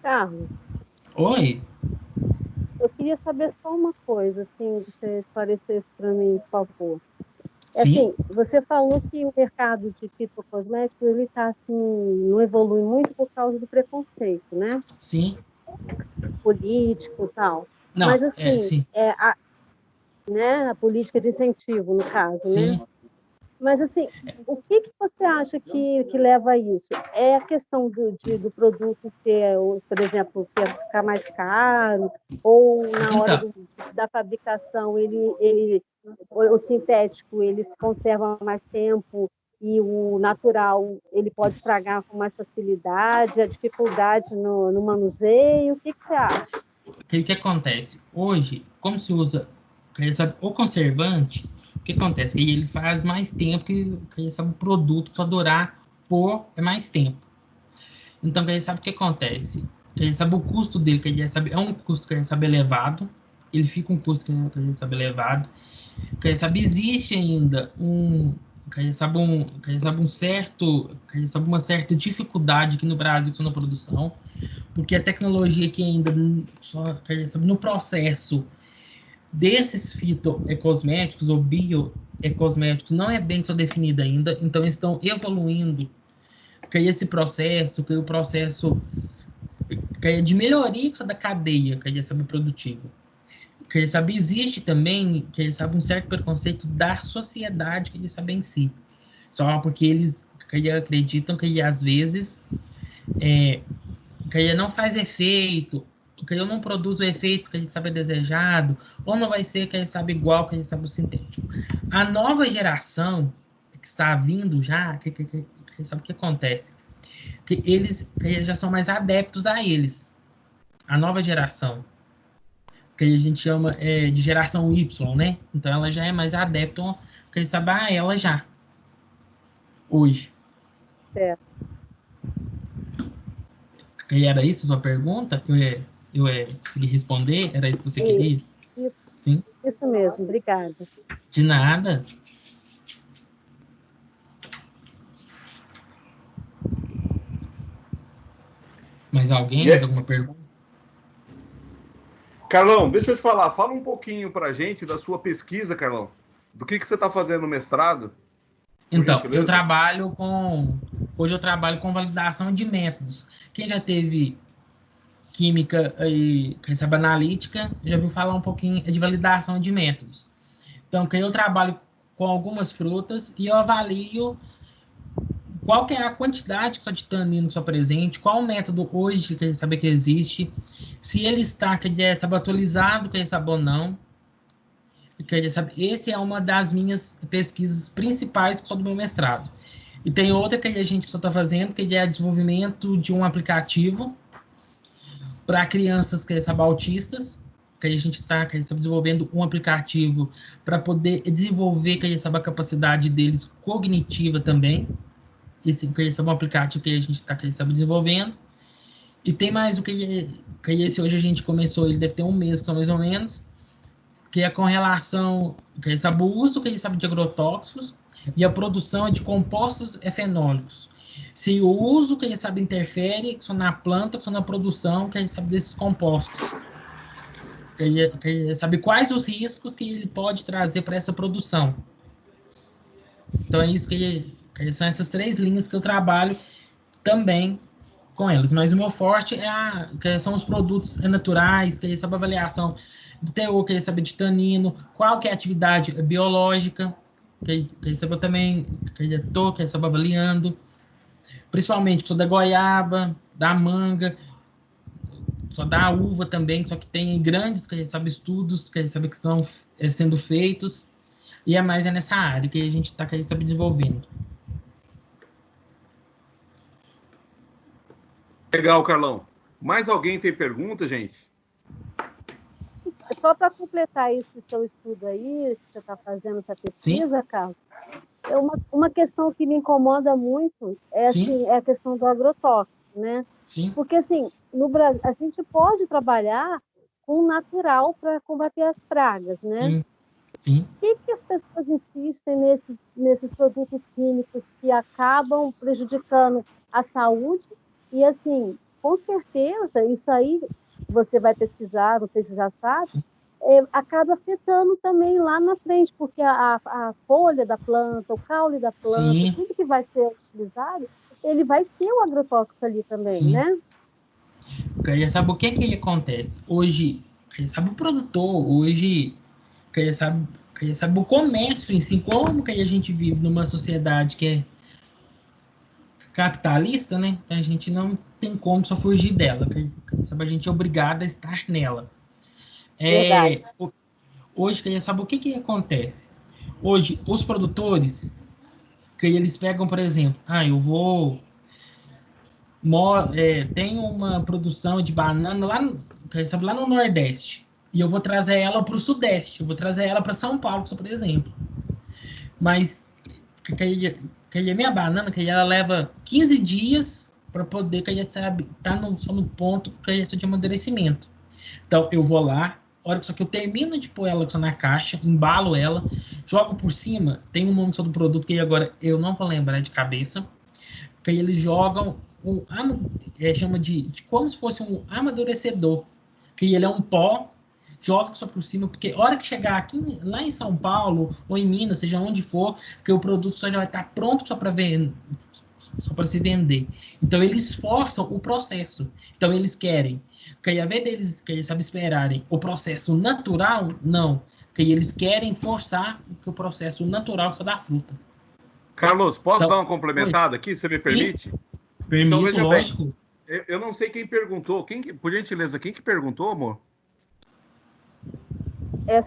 Carlos, Oi? eu queria saber só uma coisa, assim, que você esclarecesse para mim, por favor. É Sim, assim, você falou que o mercado de fitocosméticos, ele está assim, não evolui muito por causa do preconceito, né? sim. Político e tal. Não, Mas assim, sim, né, a política de incentivo, no caso, né? sim. Mas, assim, o que que você acha que leva a isso? É a questão do produto ter, por exemplo, ter ficar mais caro, ou na hora Então, da fabricação, o sintético, ele se conserva mais tempo e o natural, ele pode estragar com mais facilidade, a dificuldade no manuseio? O que que você acha? o que acontece? Hoje, como se usa, sabe, o conservante, o que acontece? Que ele faz mais tempo que sabe, o produto só durar por mais tempo. Então, que sabe o que acontece? Que sabe o custo dele, que sabe, é um custo que sabe elevado, ele fica um custo que sabe elevado, que sabe existe ainda um certo, sabe uma certa dificuldade aqui no Brasil na produção, porque a tecnologia que ainda só sabe, no processo desses fitoecosméticos ou bioecosméticos não é bem só definida ainda, então estão evoluindo que esse processo, que o processo que é de melhoria da cadeia, que é sabe produtivo. Que sabe existe também, que sabe um certo preconceito da sociedade que sabe em si. Só porque eles que acreditam que às vezes que não faz efeito, que não produz o efeito que a gente sabe é desejado, ou não vai ser que a gente sabe igual que a gente sabe o sintético. A nova geração que está vindo já, que sabe o que acontece? Que eles já são mais adeptos a eles. A nova geração, que a gente chama de geração Y, né? Então ela já é mais adepta, que eles sabem, ela já, hoje. Certo. E era isso a sua pergunta? Eu consegui responder? Era isso que você queria? Isso, Sim? isso mesmo, obrigada. De nada. Mais alguém? Mais alguma pergunta? Carlão, deixa eu te falar, fala um pouquinho pra gente da sua pesquisa, Carlão. Do que você está fazendo no mestrado, por Então, gentileza? hoje eu trabalho com validação de métodos. Quem já teve química e quem sabe analítica, já ouviu falar um pouquinho de validação de métodos. Então, que eu trabalho com algumas frutas e eu avalio qual que é a quantidade de tanino que está presente, qual o método hoje que a gente sabe que existe, se ele está sabe, atualizado, que a gente sabe ou não. Que a gente sabe, esse é uma das minhas pesquisas principais que sou do meu mestrado. E tem outra que a gente só está fazendo, que é o desenvolvimento de um aplicativo para crianças que são autistas, que a gente está desenvolvendo um aplicativo para poder desenvolver que a gente sabe a capacidade deles cognitiva também. Esse é um aplicativo que a gente está desenvolvendo. E tem mais o que esse hoje a gente começou, ele deve ter um mês, mais ou menos, que é com relação que a gente sabe o uso que a gente sabe de agrotóxicos e a produção de compostos fenólicos. Se o uso que a gente sabe interfere só na planta, só na produção que a gente sabe desses compostos. Que a gente sabe quais os riscos que ele pode trazer para essa produção. Então é isso que são essas três linhas que eu trabalho também com elas. Mas o meu forte que são os produtos naturais, que sabe a avaliação do teor, que sabe de tanino, qual que é a atividade biológica, que sabe também, que sabe avaliando, principalmente só da goiaba, da manga, só da uva também, só que tem grandes, que sabe, estudos, que sabe que estão sendo feitos, e é mais nessa área que a gente está desenvolvendo. Legal, Carlão. Mais alguém tem pergunta, gente? Só para completar esse seu estudo aí, que você está fazendo essa Sim? pesquisa, Carlos, Uma questão que me incomoda muito Sim, é a questão do agrotóxico, né? sim, Porque, assim, no Brasil, a gente pode trabalhar com o natural para combater as pragas, né? sim, sim, Por que as pessoas insistem nesses produtos químicos que acabam prejudicando a saúde? E, assim, com certeza, isso aí você vai pesquisar, não sei se já sabe, sim, acaba afetando também lá na frente, porque a folha da planta, o caule da planta, sim, tudo que vai ser utilizado, ele vai ter o agrotóxico ali também, sim. né? Queria saber o que acontece. Hoje, queria saber o produtor, hoje, queria saber o comércio em si, como que a gente vive numa sociedade que é capitalista, né? Então a gente não tem como só fugir dela. Queria saber, a gente é obrigado a estar nela. Verdade. Hoje, queria saber o que acontece. Hoje, os produtores, que eles pegam, por exemplo, eu vou tem uma produção de banana lá sabe, lá no Nordeste. E eu vou trazer ela para o Sudeste. Eu vou trazer ela para São Paulo, só por exemplo. Mas que a minha banana, que ela leva 15 dias para poder, que sabe, tá só no ponto que é de amadurecimento. Então, eu vou lá, hora só que eu termino de pôr ela só na caixa, embalo ela, jogo por cima, tem um nome só do produto que agora eu não vou lembrar de cabeça, que aí eles jogam chama de como se fosse um amadurecedor, que ele é um pó, joga só por cima, porque a hora que chegar aqui lá em São Paulo ou em Minas, seja onde for, que o produto só já vai estar pronto só para ver, só para se vender. Então eles forçam o processo. Então eles querem que ao invés deles que eles sabem esperarem o processo natural, não, que eles querem forçar o processo natural só da fruta. Carlos, posso Então, dar uma oi, complementada aqui, se me sim, permite? Então, permito, veja bem, lógico. eu não sei quem perguntou, por gentileza, quem que perguntou, amor?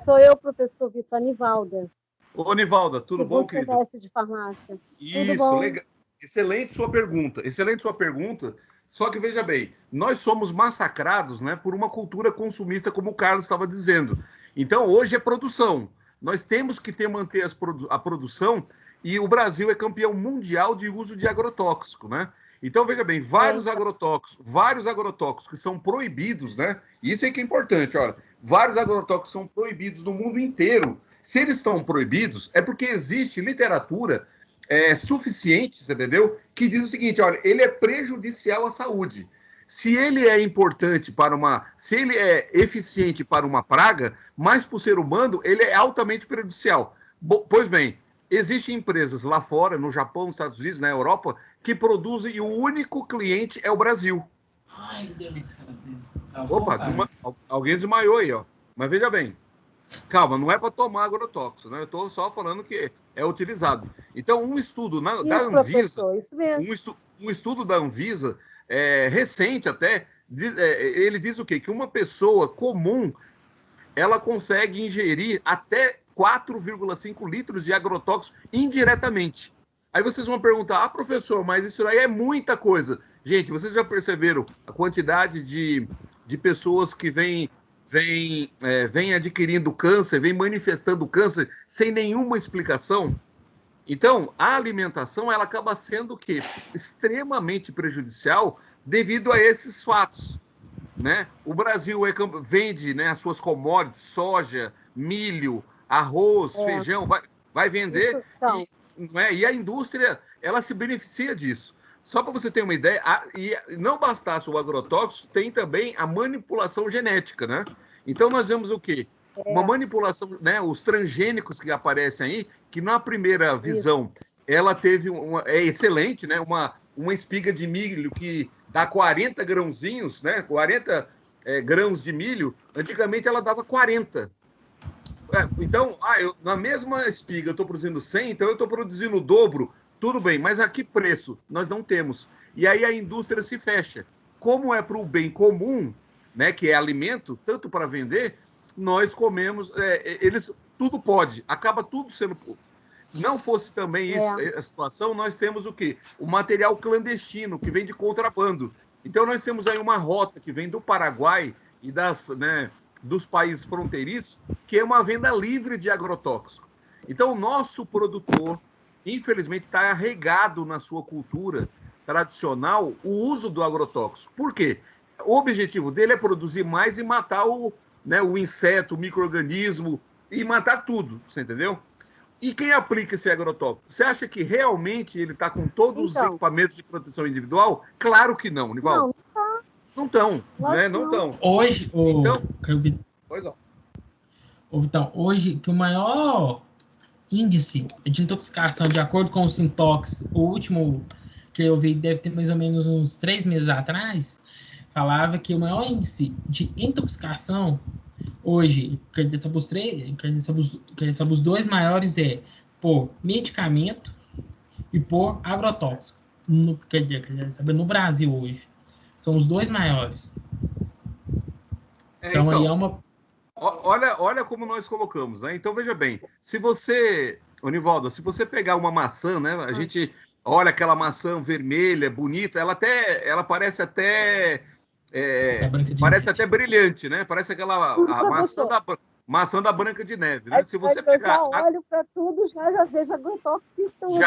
Sou eu, professor Vitor Anivalda, Ô, Nivalda, tudo bom, segundo querida? semestre de farmácia. Tudo Isso, bom? legal. Excelente sua pergunta, excelente sua pergunta. Só que veja bem, nós somos massacrados, né, por uma cultura consumista, como o Carlos estava dizendo. Então, hoje é produção. Nós temos que manter a produção e o Brasil é campeão mundial de uso de agrotóxico, né? Então, veja bem, Então, vários agrotóxicos que são proibidos, né? Isso é que é importante, olha. Vários agrotóxicos são proibidos no mundo inteiro. Se eles estão proibidos, é porque existe literatura suficiente, você entendeu? Que diz o seguinte: olha, ele é prejudicial à saúde. Se ele é importante se ele é eficiente para uma praga, mas para o ser humano, ele é altamente prejudicial. Pois bem, existem empresas lá fora, no Japão, nos Estados Unidos, na Europa, que produzem e o único cliente é o Brasil. Ai, meu Deus. Tá bom, Opa, cara? alguém desmaiou aí, ó. Mas veja bem, calma, não é para tomar agrotóxico, né? Eu estou só falando que é utilizado. Então, um estudo da isso, Anvisa, professor, isso mesmo. um estudo da Anvisa, recente até, ele diz o quê? Que uma pessoa comum, ela consegue ingerir até 4,5 litros de agrotóxico indiretamente. Aí vocês vão perguntar, professor, mas isso aí é muita coisa. Gente, vocês já perceberam a quantidade de pessoas que vem adquirindo câncer, vem manifestando câncer sem nenhuma explicação? Então, a alimentação ela acaba sendo o quê? Extremamente prejudicial devido a esses fatos. Né? O Brasil vende, né, as suas commodities, soja, milho, arroz, É, feijão, vai vender isso, então, e a indústria ela se beneficia disso. Só para você ter uma ideia, e não bastasse o agrotóxico, tem também a manipulação genética, né? Então nós vemos o quê? Uma é, manipulação, né? Os transgênicos que aparecem aí, que na primeira isso, visão ela teve é excelente, né? Uma espiga de milho que dá 40 grãozinhos, né? 40 grãos de milho, antigamente ela dava 40. Então, na mesma espiga eu estou produzindo 100, então eu estou produzindo o dobro, tudo bem, mas a que preço? Nós não temos. E aí a indústria se fecha. Como é para o bem comum, né, que é alimento, tanto para vender, nós comemos, eles tudo pode, acaba tudo sendo. Não fosse também isso é, a situação, nós temos o quê? O material clandestino, que vem de contrabando. Então, nós temos aí uma rota que vem do Paraguai e dos países fronteiriços, que é uma venda livre de agrotóxico. Então, o nosso produtor infelizmente, está arraigado na sua cultura tradicional o uso do agrotóxico. Por quê? O objetivo dele é produzir mais e matar o inseto, o micro-organismo, e matar tudo, você entendeu? E quem aplica esse agrotóxico? Você acha que realmente ele está com todos os equipamentos de proteção individual? Claro que não, Nivaldo. Não estão, né? Não estão. Hoje, então, hoje, que o maior índice de intoxicação, de acordo com o Sintox, o último que eu vi, deve ter mais ou menos uns 3 meses atrás, falava que o maior índice de intoxicação hoje, sobre os 2 maiores é por medicamento e por agrotóxico. No Brasil hoje. São os 2 maiores. Então, aí é uma... Olha como nós colocamos, né? Então, veja bem, se você, Nivaldo, se você pegar uma maçã, né? A gente olha aquela maçã vermelha, bonita, ela parece até... parece até brilhante, né? Parece aquela maçã da Branca de Neve, né? Se você pegar... Eu já olho para tudo, já vejo agrotóxico e tudo.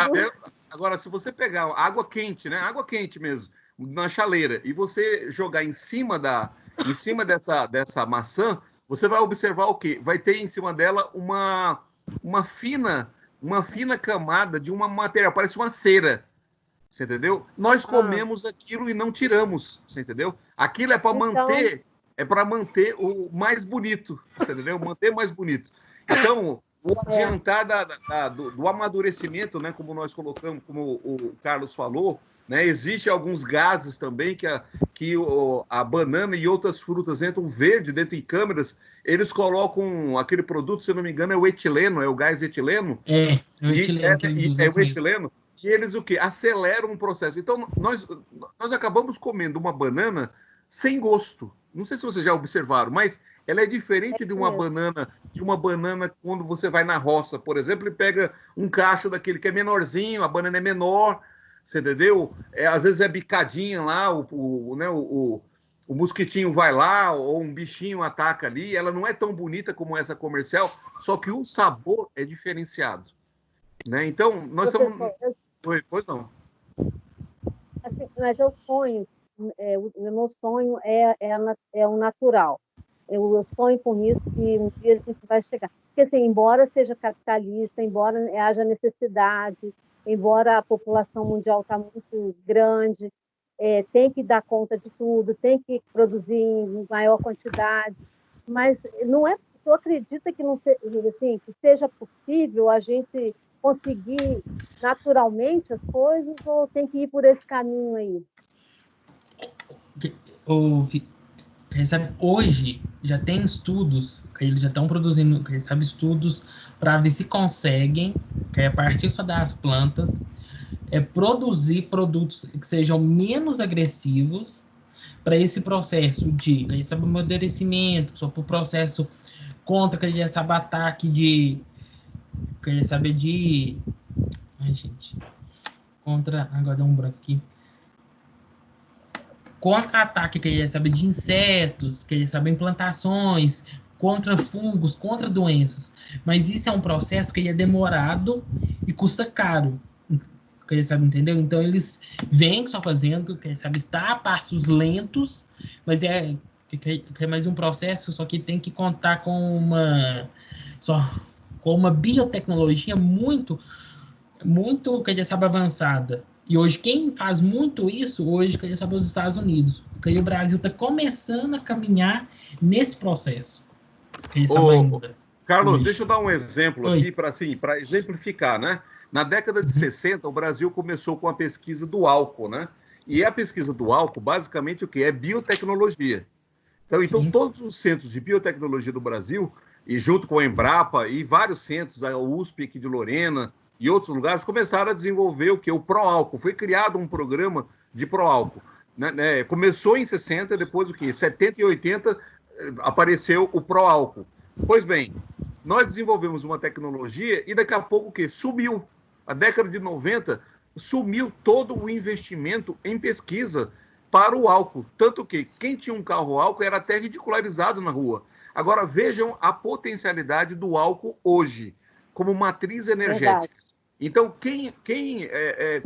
Agora, se você pegar água quente, né? Água quente mesmo, na chaleira, e você jogar em cima dessa maçã, você vai observar o quê? Vai ter em cima dela uma fina camada de uma material, parece uma cera. Você entendeu? Nós comemos aquilo e não tiramos, você entendeu? Aquilo é para manter o mais bonito, você entendeu? Manter mais bonito. Então, o adiantar do amadurecimento, né, como nós colocamos, como o Carlos falou, né, existe alguns gases também que a banana e outras frutas entram verde dentro de câmeras, eles colocam aquele produto, se eu não me engano, é o etileno, é o gás etileno. É o etileno. E eles o quê? Aceleram o processo. Então, nós acabamos comendo uma banana sem gosto. Não sei se vocês já observaram, mas ela é diferente de uma banana quando você vai na roça, por exemplo, e pega um cacho daquele que é menorzinho, a banana é menor, você entendeu? Às vezes é bicadinha lá, o mosquitinho vai lá, ou um bichinho ataca ali, ela não é tão bonita como essa comercial, só que o sabor é diferenciado. Né? Então, nós estamos... Pois não. Assim, mas eu sonho, o meu sonho é o natural. Eu sonho com isso que um dia a gente vai chegar. Porque, assim, embora seja capitalista, embora haja necessidade, embora a população mundial está muito grande, tem que dar conta de tudo, tem que produzir em maior quantidade, mas não é... Tu acredita que, assim, que seja possível a gente conseguir naturalmente as coisas ou tem que ir por esse caminho aí? Hoje já tem estudos, que eles já estão produzindo, estudos para ver se conseguem, que a partir só das plantas, produzir produtos que sejam menos agressivos para esse processo de amadurecimento, só para o processo contra esse ataque de... Queria saber de... Ai, gente. Contra... Agora deu um branco aqui. Contra-ataque, queria saber de insetos, queria saber implantações, contra fungos, contra doenças. Mas isso é um processo que é demorado e custa caro. Queria saber, entendeu? Então, eles vêm só fazendo, queria saber, está a passos lentos, mas é mais um processo, só que tem que contar com uma biotecnologia muito, queria saber, avançada. E hoje, quem faz muito isso, queria saber, os Estados Unidos. Porque o Brasil está começando a caminhar nesse processo. Carlos, deixa eu dar um exemplo aqui para exemplificar, né? Na década de 60, o Brasil começou com a pesquisa do álcool, né? E a pesquisa do álcool, basicamente, o que? É biotecnologia. Então, todos os centros de biotecnologia do Brasil, e junto com a Embrapa e vários centros, a USP aqui de Lorena e outros lugares, começaram a desenvolver o que? O pró-álcool. Foi criado um programa de pró-álcool. Né? Começou em 60, depois o que? 70 e 80 apareceu o pró-álcool. Pois bem, nós desenvolvemos uma tecnologia e daqui a pouco o que? Sumiu. A década de 90 sumiu todo o investimento em pesquisa para o álcool. Tanto que quem tinha um carro álcool era até ridicularizado na rua. Agora vejam a potencialidade do álcool hoje, como matriz energética. Então,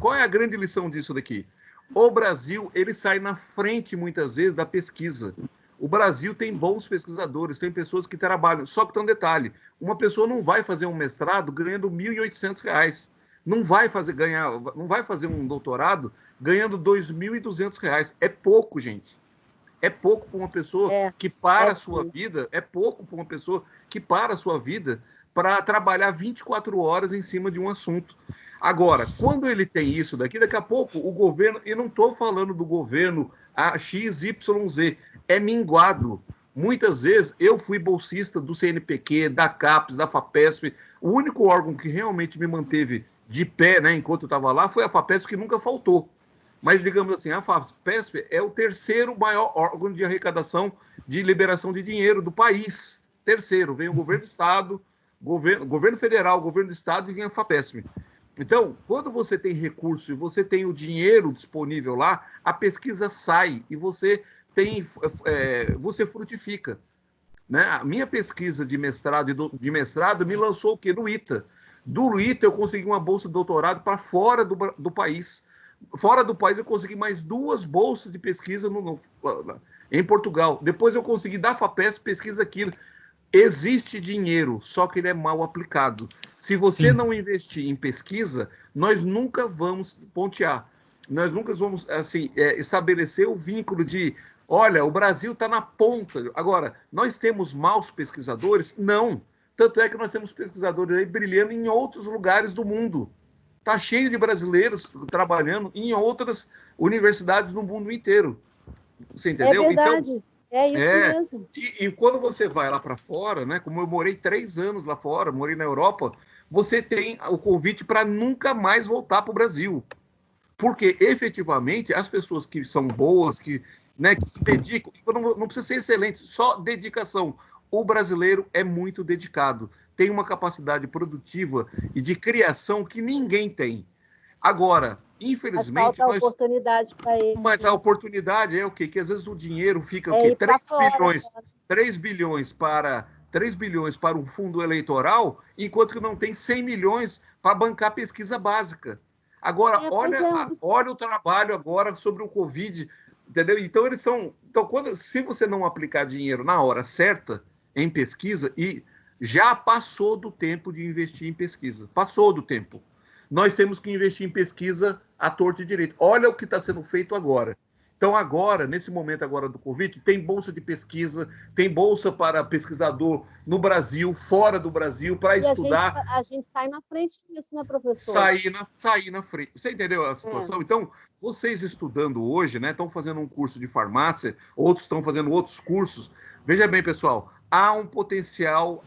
qual é a grande lição disso daqui? O Brasil, ele sai na frente, muitas vezes, da pesquisa. O Brasil tem bons pesquisadores, tem pessoas que trabalham. Só que tem um detalhe, uma pessoa não vai fazer um mestrado ganhando R$ 1.800. Não vai fazer um doutorado ganhando R$ 2.200. É pouco, gente. É pouco para uma pessoa que para a sua vida, é pouco para uma pessoa que para a sua vida para trabalhar 24 horas em cima de um assunto. Agora, quando ele tem isso daqui a pouco o governo, e não estou falando do governo XYZ, é minguado. Muitas vezes eu fui bolsista do CNPq, da CAPES, da FAPESP. O único órgão que realmente me manteve de pé, né, enquanto eu estava lá, foi a FAPESP, que nunca faltou. Mas, digamos assim, a FAPESP é o terceiro maior órgão de arrecadação de liberação de dinheiro do país. Terceiro, vem o governo do Estado, governo federal, governo do Estado e vem a FAPESP. Então, quando você tem recurso e você tem o dinheiro disponível lá, a pesquisa sai e você frutifica. Né? A minha pesquisa de mestrado me lançou o quê? No ITA. Do ITA eu consegui uma bolsa de doutorado para fora do país. Fora do país eu consegui mais 2 bolsas de pesquisa em Portugal. Depois eu consegui da FAPESP pesquisa aquilo. Existe dinheiro, só que ele é mal aplicado. Se você não investir em pesquisa, nós nunca vamos pontear. Nós nunca vamos estabelecer o vínculo de, olha, o Brasil está na ponta. Agora, nós temos maus pesquisadores? Não. Tanto é que nós temos pesquisadores aí brilhando em outros lugares do mundo. Está cheio de brasileiros trabalhando em outras universidades no mundo inteiro. Você entendeu? É verdade. Então, é isso mesmo. E quando você vai lá para fora, né? Como eu morei 3 anos lá fora, morei na Europa, você tem o convite para nunca mais voltar para o Brasil. Porque, efetivamente, as pessoas que são boas, que se dedicam, não precisa ser excelente, só dedicação. O brasileiro é muito dedicado, tem uma capacidade produtiva e de criação que ninguém tem. Agora, infelizmente... Mas falta oportunidade para ele. Mas a oportunidade é o quê? Que às vezes o dinheiro fica o quê? 3 bilhões para um fundo eleitoral, enquanto que não tem 100 milhões para bancar pesquisa básica. Agora, olha o trabalho agora sobre o Covid, entendeu? Então, se você não aplicar dinheiro na hora certa em pesquisa, e já passou do tempo de investir em pesquisa. Passou do tempo. Nós temos que investir em pesquisa à torta e direito. Olha o que está sendo feito agora. Então, agora, nesse momento agora do Covid, tem bolsa de pesquisa, tem bolsa para pesquisador no Brasil, fora do Brasil, para estudar. A gente sai na frente disso, né, professor? Sair na frente. Você entendeu a situação? Então, vocês estudando hoje, né, estão fazendo um curso de farmácia, outros estão fazendo outros cursos. Veja bem, pessoal, há um potencial,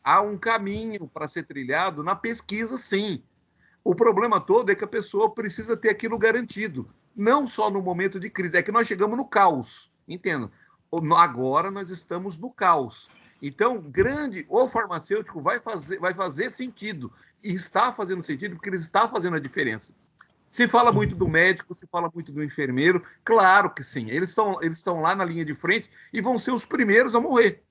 há um caminho para ser trilhado na pesquisa, sim. O problema todo é que a pessoa precisa ter aquilo garantido. Não só no momento de crise, é que nós chegamos no caos, entenda. Agora nós estamos no caos. Então, o farmacêutico vai fazer sentido, e está fazendo sentido, porque ele está fazendo a diferença. Se fala muito do médico, se fala muito do enfermeiro, claro que sim, eles estão lá na linha de frente e vão ser os primeiros a morrer.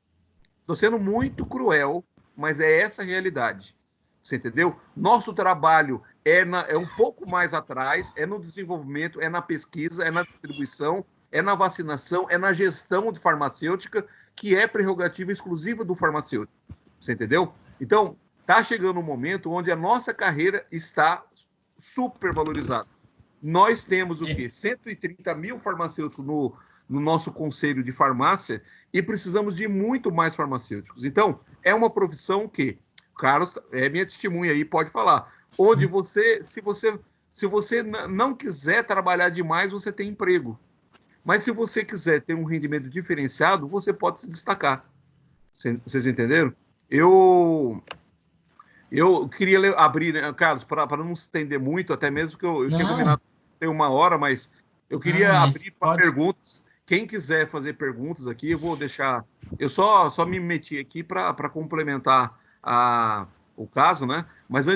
Estou sendo muito cruel, mas é essa a realidade. Você entendeu? Nosso trabalho é um pouco mais atrás, é no desenvolvimento, é na pesquisa, é na distribuição, é na vacinação, é na gestão de farmacêutica, que é prerrogativa exclusiva do farmacêutico. Você entendeu? Então, está chegando um momento onde a nossa carreira está super valorizada. Nós temos o quê? 130 mil farmacêuticos no nosso conselho de farmácia e precisamos de muito mais farmacêuticos. Então, é uma profissão que... Carlos é minha testemunha aí, pode falar. Onde se você não quiser trabalhar demais, você tem emprego. Mas se você quiser ter um rendimento diferenciado, você pode se destacar. Vocês entenderam? Eu queria abrir, né, Carlos, para não se estender muito, até mesmo que eu tinha combinado ser 1 hora, mas eu queria abrir para perguntas. Quem quiser fazer perguntas aqui, eu vou deixar... Eu só me meti aqui para complementar o caso, né? Mas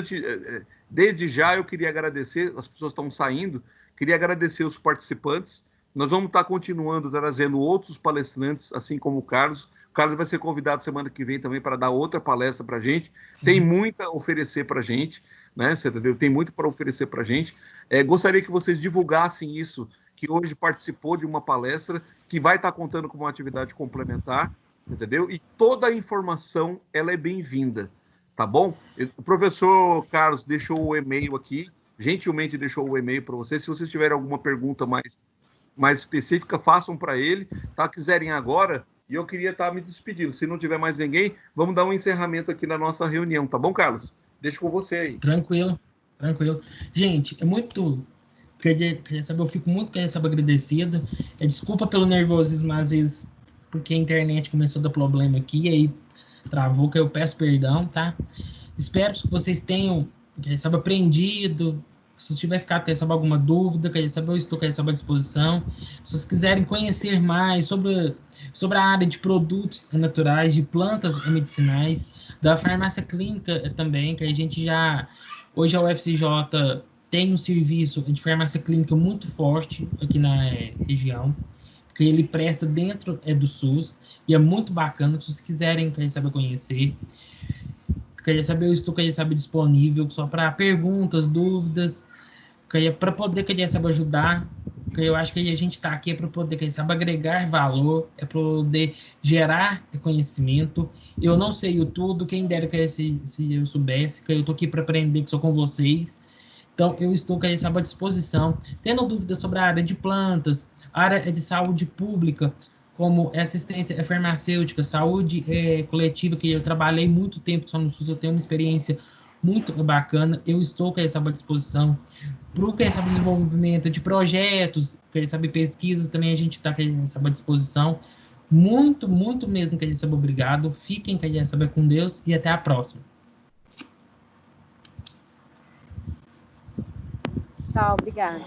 desde já eu queria agradecer, as pessoas estão saindo, queria agradecer os participantes, Nós vamos estar continuando trazendo outros palestrantes, assim como o Carlos. O Carlos vai ser convidado semana que vem também para dar outra palestra para a gente. Sim. Tem muito a oferecer para a gente, né? Você entendeu? Tem muito para oferecer para a gente. Gostaria que vocês divulgassem isso, que hoje participou de uma palestra, que vai estar contando com uma atividade complementar, entendeu? E toda a informação, ela é bem-vinda, tá bom? O professor Carlos deixou o e-mail aqui, gentilmente deixou o e-mail para vocês. Se vocês tiverem alguma pergunta mais específica, façam para ele, tá? Quiserem agora, e eu queria estar me despedindo. Se não tiver mais ninguém, vamos dar um encerramento aqui na nossa reunião, tá bom, Carlos? Deixo com você aí. Tranquilo. Gente, é muito... eu fico muito agradecido. Desculpa pelo nervosismo, às vezes, porque a internet começou a dar problema aqui, aí travou, que eu peço perdão, tá? Espero que vocês tenham, aprendido. Se tiver ficado com alguma dúvida, eu estou à disposição. Se vocês quiserem conhecer mais sobre a área de produtos naturais, de plantas medicinais, da farmácia clínica também, que a gente já... Hoje a UFCJ tem um serviço de farmácia clínica muito forte aqui na região, que ele presta dentro do SUS, e é muito bacana. Se vocês quiserem conhecer, eu estou disponível só para perguntas, dúvidas, para poder ajudar. Eu acho que a gente está aqui para poder agregar valor, para poder gerar conhecimento. Eu não sei o tudo, quem dera que se eu soubesse, que eu estou aqui para aprender, que sou com vocês. Então, eu estou à disposição. Tendo dúvidas sobre a área de plantas, área de saúde pública, como assistência farmacêutica, saúde coletiva, que eu trabalhei muito tempo só no SUS, eu tenho uma experiência muito bacana, eu estou à disposição. Para o desenvolvimento de projetos, pesquisas, também a gente está à disposição. Muito, muito mesmo, obrigado. Fiquem com Deus e até a próxima. Tá, obrigada.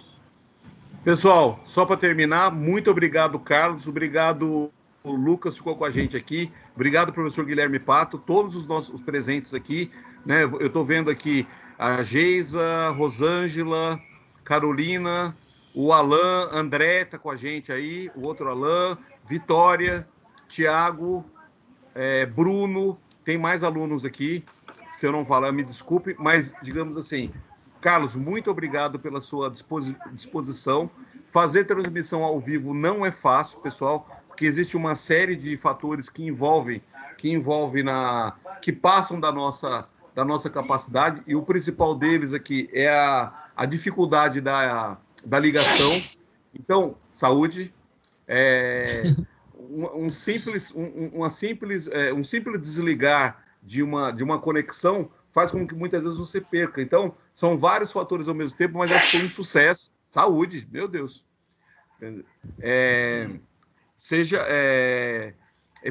Pessoal, só para terminar, muito obrigado, Carlos, obrigado, o Lucas ficou com a gente aqui, obrigado, professor Guilherme Pato, todos os nossos presentes aqui, né? Eu estou vendo aqui a Geisa, Rosângela, Carolina, o Alain, André está com a gente aí, o outro Alain, Vitória, Tiago, Bruno, tem mais alunos aqui, se eu não falar, me desculpe, mas digamos assim... Carlos, muito obrigado pela sua disposição. Fazer transmissão ao vivo não é fácil, pessoal, porque existe uma série de fatores que passam da nossa capacidade, e o principal deles aqui é a dificuldade da ligação. Então, saúde, um simples desligar de uma conexão faz com que muitas vezes você perca. Então, são vários fatores ao mesmo tempo, mas acho que foi um sucesso. Saúde, meu Deus.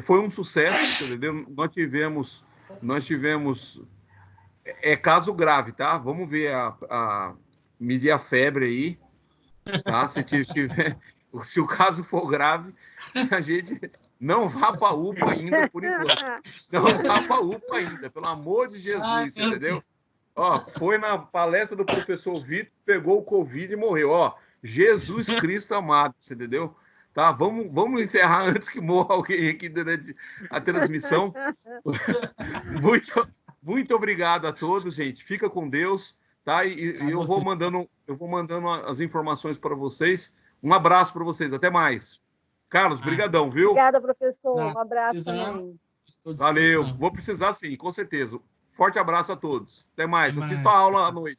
Foi um sucesso, entendeu? Nós tivemos caso grave, tá? Vamos ver medir a febre aí, tá? Se o caso for grave, a gente... Não vá para a UPA ainda, por enquanto. Não vá para a UPA ainda, pelo amor de Jesus, entendeu? Foi na palestra do professor Vitor, pegou o Covid e morreu. Jesus Cristo amado, você entendeu? Tá, vamos encerrar antes que morra alguém aqui durante a transmissão. Muito obrigado a todos, gente. Fica com Deus, tá? E eu vou mandando as informações para vocês. Um abraço para vocês. Até mais. Carlos, brigadão, viu? Obrigada, professor. Um abraço também. Valeu. Vou precisar sim, com certeza. Forte abraço a todos. Até mais. Assista a aula à noite.